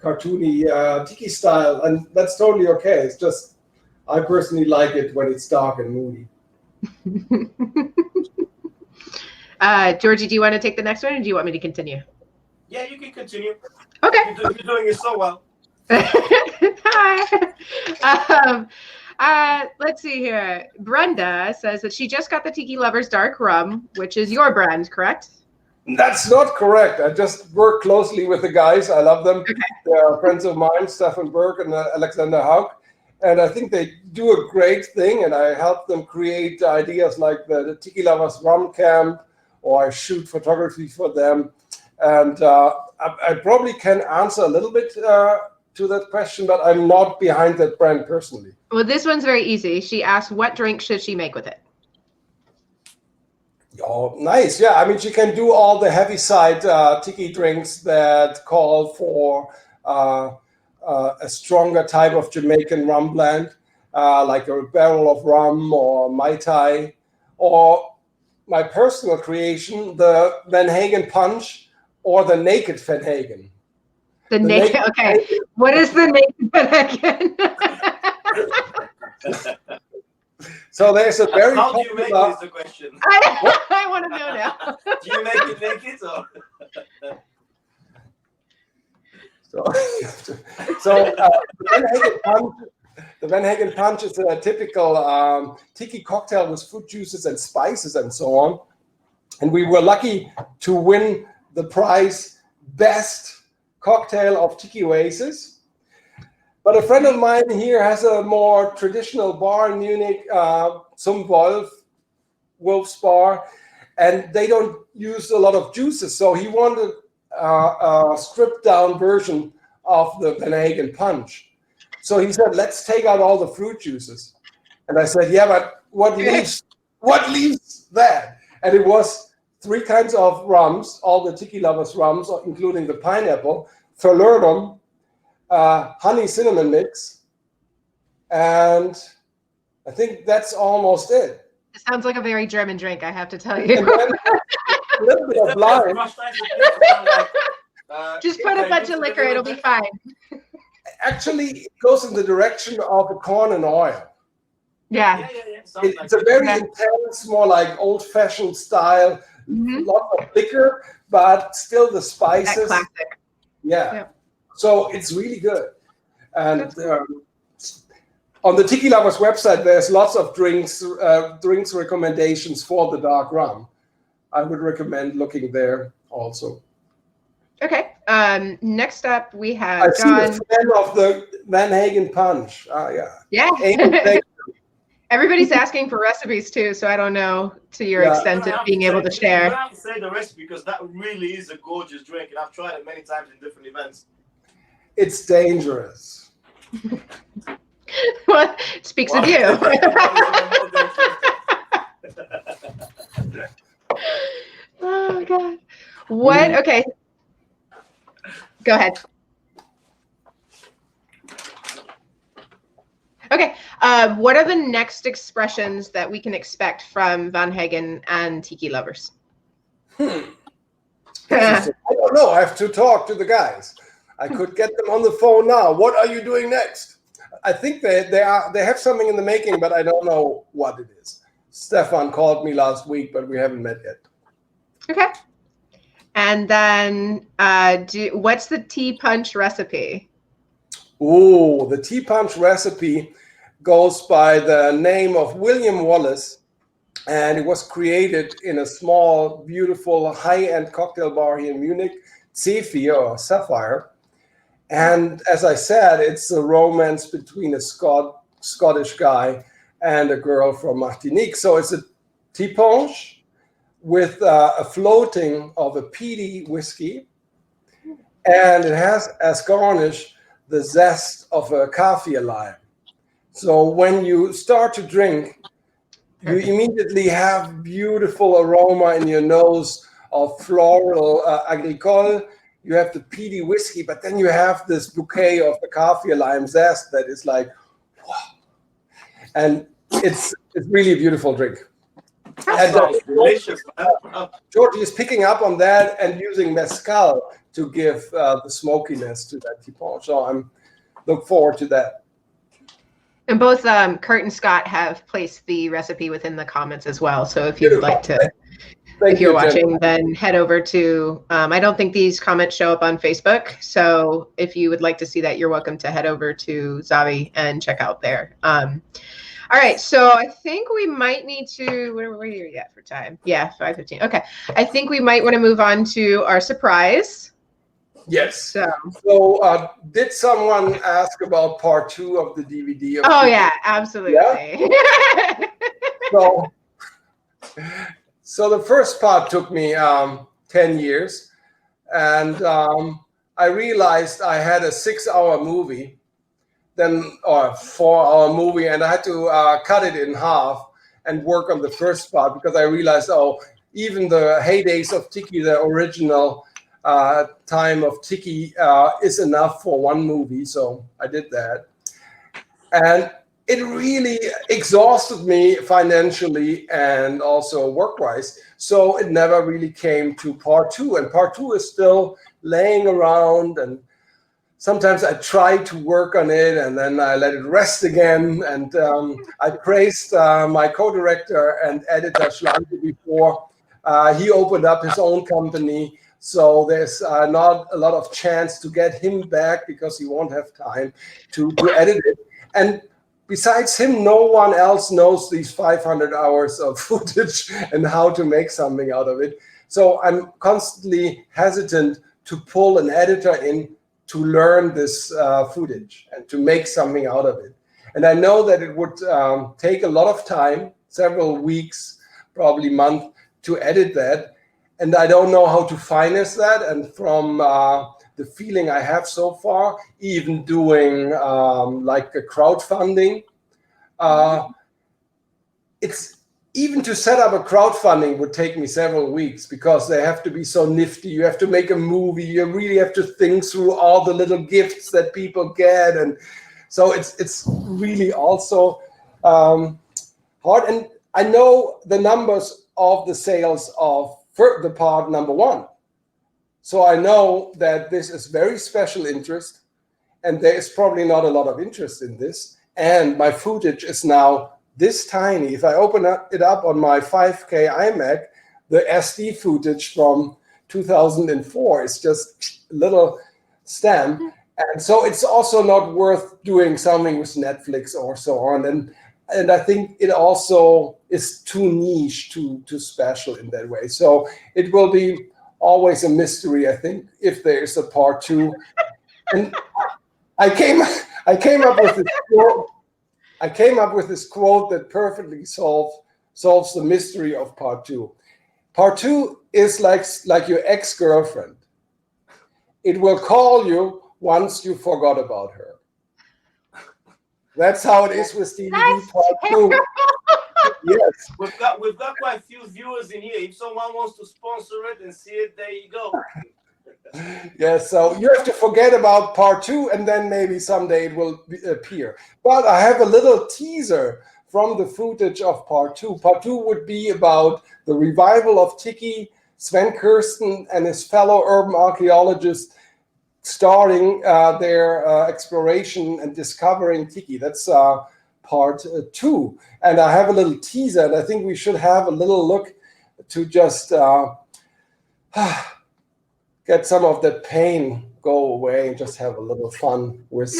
cartoony tiki style, and that's totally okay. It's just I personally like it when it's dark and moody. Georgie, do you want to take the next one, or do you want me to continue? Yeah, you can continue. Okay. You're doing it so well. Hi. Let's see here. Brenda says that she just got the Tiki Lovers Dark Rum, which is your brand, correct? That's not correct. I just work closely with the guys. I love them. Okay. They're friends of mine, Stefan Berg and Alexander Haug. And I think they do a great thing. And I help them create ideas like the Tiki Lovers Rum Camp, or I shoot photography for them. And I probably can answer a little bit to that question, but I'm not behind that brand personally. Well, this one's very easy. She asked, what drink should she make with it? Oh, nice. Yeah, I mean, she can do all the heavy side tiki drinks that call for a stronger type of Jamaican rum blend, like a barrel of rum or Mai Tai, or my personal creation, the Van Hagen Punch or the Naked Van Hagen. The naked, okay. What is the naked Van Hagen? So there's a very How do you make this the question? I want to know now. Do you make it naked or? The Van Hagen Punch is a typical tiki cocktail with fruit juices and spices and so on. And we were lucky to win the prize Best Cocktail of Tiki Oasis. But a friend of mine here has a more traditional bar in Munich, Zum Wolf's Bar, and they don't use a lot of juices. So he wanted a stripped down version of the Van Hagen Punch. So he said, let's take out all the fruit juices. And I said, yeah, but what leaves that? And it was 3 kinds of rums, all the Tiki Lovers rums, including the pineapple, Falernum, honey cinnamon mix, and I think that's almost it. It sounds like a very German drink, I have to tell you. A little bit of lime. Just put a bunch of liquor, it'll be fine. Actually, it goes in the direction of the corn and oil. Yeah. It's a very intense, more like old-fashioned style, lots of liquor, but still the spices. That classic. Yeah. So it's really good. And on the Tiki Lovers website, there's lots of drinks recommendations for the dark rum. I would recommend looking there also. Okay. Next up, we have I see John. the fan of the Van Hagen Punch. Yeah. Everybody's asking for recipes too, so I don't know to your extent of being able to share. I have to say the recipe because that really is a gorgeous drink, and I've tried it many times in different events. It's dangerous. Well, speaks of you. Oh God. What? Okay. Go ahead. Okay. What are the next expressions that we can expect from Van Hagen and Tiki Lovers? I don't know. I have to talk to the guys. I could get them on the phone now. What are you doing next? I think they have something in the making, but I don't know what it is. Stefan called me last week, but we haven't met yet. Okay. And then what's the tea punch recipe? Oh, the tea punch recipe goes by the name of William Wallace, and it was created in a small, beautiful, high-end cocktail bar here in Munich, Zephyr or Sapphire. And as I said, it's a romance between a Scottish guy and a girl from Martinique. So it's a tea punch with a floating of a peaty whiskey, and it has as garnish the zest of a kaffir lime. So when you start to drink, you immediately have beautiful aroma in your nose of floral agricole. You have the peaty whiskey, but then you have this bouquet of the kaffir lime zest that is like, wow. And it's really a beautiful drink. That sounds delicious. Georgi is picking up on that and using mezcal to give the smokiness to that Tipon. So I'm look forward to that. And both Kurt and Scott have placed the recipe within the comments as well. So if you'd like to, if you're watching, then head over to, I don't think these comments show up on Facebook. So if you would like to see that, you're welcome to head over to Zavi and check out there. All right, so I think we might need to, where are you at for time? Yeah, 5:15. Okay, I think we might want to move on to our surprise. Yes. So did someone ask about part 2 of the DVD? Oh, yeah, absolutely. Yeah? So the first part took me 10 years. And I realized I had a 6-hour movie, or 4-hour movie, and I had to cut it in half and work on the first part because I realized, even the heydays of Tiki, the original time of Tiki, is enough for one movie. So I did that. And it really exhausted me financially and also work-wise. So it never really came to part 2. And part 2 is still laying around. And sometimes I try to work on it and then I let it rest again. And I praised my co-director and editor Schlanke before. He opened up his own company. So there's not a lot of chance to get him back because he won't have time to edit it. And besides him, no one else knows these 500 hours of footage and how to make something out of it. So I'm constantly hesitant to pull an editor in to learn this footage and to make something out of it. And I know that it would take a lot of time, several weeks, probably month, to edit that. And I don't know how to finance that. And from the feeling I have so far, even doing like a crowdfunding, it's even to set up a crowdfunding would take me several weeks because they have to be so nifty. You have to make a movie. You really have to think through all the little gifts that people get. And so it's really also hard. And I know the numbers of the sales of the part number 1. So I know that this is very special interest and there is probably not a lot of interest in this. And my footage is now this tiny. If I open it up on my 5K iMac, the SD footage from 2004 is just a little stamp. And so it's also not worth doing something with Netflix or so on. And I think it also is too niche, too special in that way. So it will be always a mystery, I think, if there is a part 2. And I came up with this quote. I came up with this quote that perfectly solves the mystery of part 2. Part 2 is like your ex-girlfriend. It will call you once you forgot about her. That's how it is with DVD part 2. Yes. We've got quite a few viewers in here. If someone wants to sponsor it and see it, there you go. Yes, so you have to forget about part 2 and then maybe someday it will appear. But I have a little teaser from the footage of part 2. Part 2 would be about the revival of Tiki, Sven Kirsten and his fellow urban archaeologists starting their exploration and discovering Tiki. That's part 2. And I have a little teaser, and I think we should have a little look to just get some of that pain go away and just have a little fun with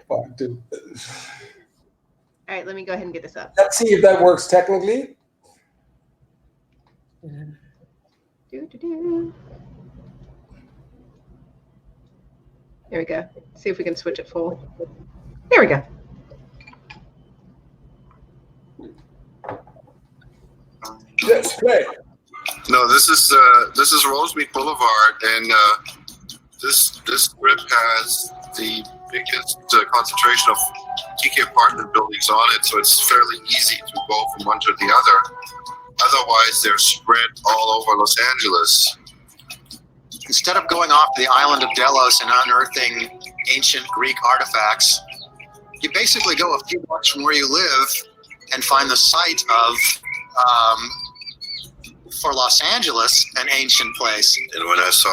part 2. All right, let me go ahead and get this up. Let's see if that works technically. There we go. See if we can switch it full. There we go. That's great. No, this is Rosemead Boulevard, and this strip has the biggest concentration of Tiki apartment buildings on it, so it's fairly easy to go from one to the other. Otherwise, they're spread all over Los Angeles. Instead of going off to the island of Delos and unearthing ancient Greek artifacts, you basically go a few blocks from where you live and find the site of for Los Angeles an ancient place. And when I saw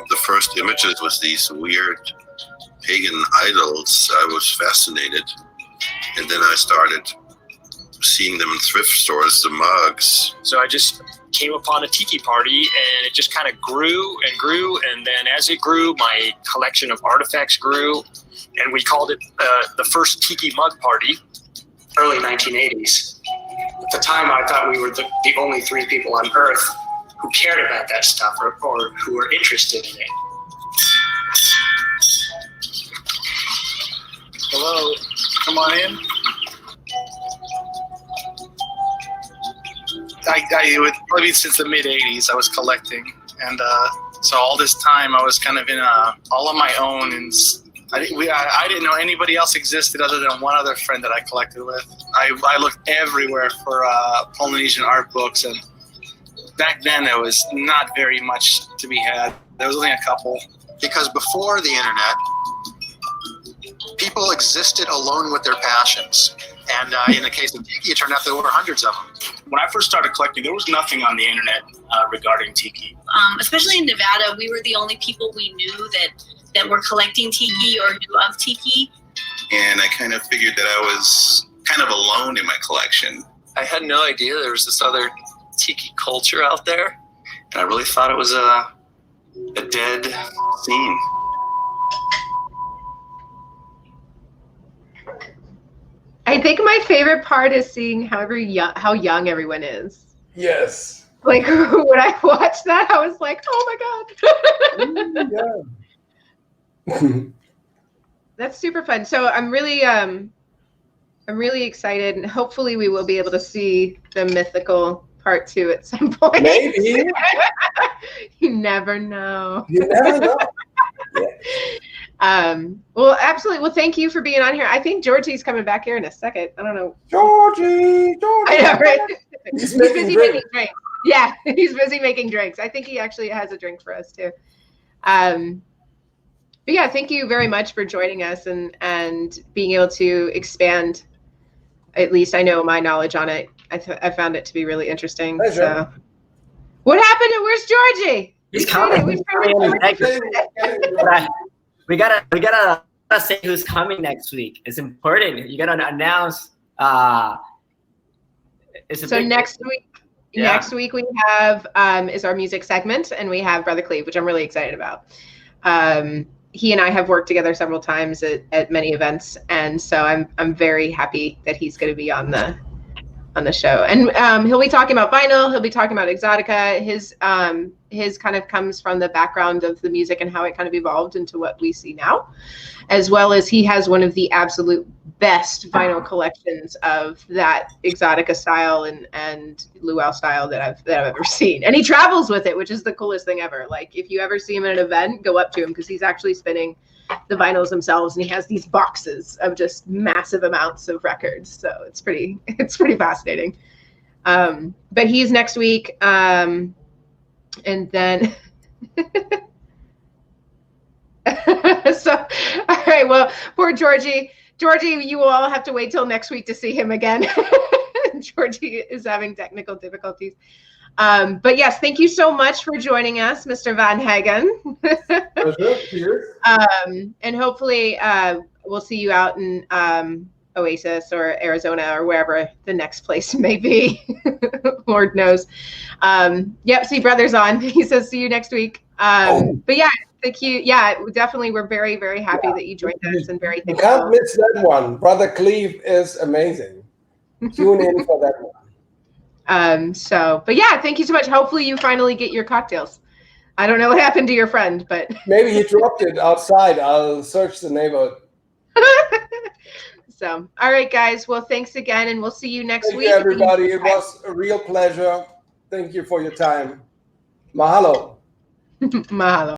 the first images with these weird pagan idols, I was fascinated. And then I started seeing them in thrift stores, the mugs. So I just came upon a tiki party, and it just kind of grew and grew. And then as it grew, my collection of artifacts grew, and we called it the first tiki mug party. Early 1980s. At the time, I thought we were the only 3 people on Earth who cared about that stuff or who were interested in it. Hello, come on in. I would probably since the mid '80s I was collecting, and so all this time I was kind of in all on my own, and I didn't know anybody else existed other than one other friend that I collected with. I looked everywhere for Polynesian art books, and back then there was not very much to be had. There was only a couple. Because before the internet, people existed alone with their passions. And in the case of Tiki, it turned out there were hundreds of them. When I first started collecting, there was nothing on the internet regarding Tiki. Especially in Nevada, we were the only people we knew that were collecting Tiki or knew of Tiki. And I kind of figured that I was kind of alone in my collection. I had no idea there was this other Tiki culture out there. And I really thought it was a dead scene. I think my favorite part is seeing how young everyone is. Yes. Like when I watched that, I was like, "Oh my god!" Yeah. That's super fun. So I'm really excited, and hopefully we will be able to see the mythical part 2 at some point. Maybe. You never know. You never know. Yeah. Well, absolutely. Well, thank you for being on here. I think Georgie's coming back here in a second. I don't know. Georgie. I know, right? He's busy making drinks. Yeah, he's busy making drinks. I think he actually has a drink for us too. But yeah, thank you very much for joining us and being able to expand. At least I know my knowledge on it. I found it to be really interesting. Pleasure. So, what happened? Where's Georgie? He's coming. We gotta say who's coming next week. It's important. You gotta announce. Next week we have is our music segment, and we have Brother Cleve, which I'm really excited about. He and I have worked together several times at many events, and so I'm very happy that he's going to be on the show. And he'll be talking about vinyl. He'll be talking about exotica. His kind of comes from the background of the music and how it kind of evolved into what we see now, as well as he has one of the absolute best vinyl collections of that exotica style and luau style that I've ever seen. And he travels with it, which is the coolest thing ever. Like if you ever see him at an event, go up to him because he's actually spinning the vinyls themselves, and he has these boxes of just massive amounts of records. So it's pretty fascinating. But he's next week. And then so all right, well, poor Georgie, you will all have to wait till next week to see him again. Georgie is having technical difficulties. But yes, thank you so much for joining us, Mr. Van Hagen. Cheers. And hopefully we'll see you out in Oasis or Arizona or wherever the next place may be. Lord knows. Yep, see Brother's on. He says see you next week. But yeah, thank you. Yeah, definitely we're very, very happy that you joined us and very thankful. You can't miss that one. Brother Cleve is amazing. Tune in for that one. But yeah, thank you so much. Hopefully you finally get your cocktails. I don't know what happened to your friend, but maybe he dropped it outside. I'll search the neighborhood. So, all right, guys. Well, thanks again, and we'll see you next week. Thank you, everybody. It was a real pleasure. Thank you for your time. Mahalo. Mahalo.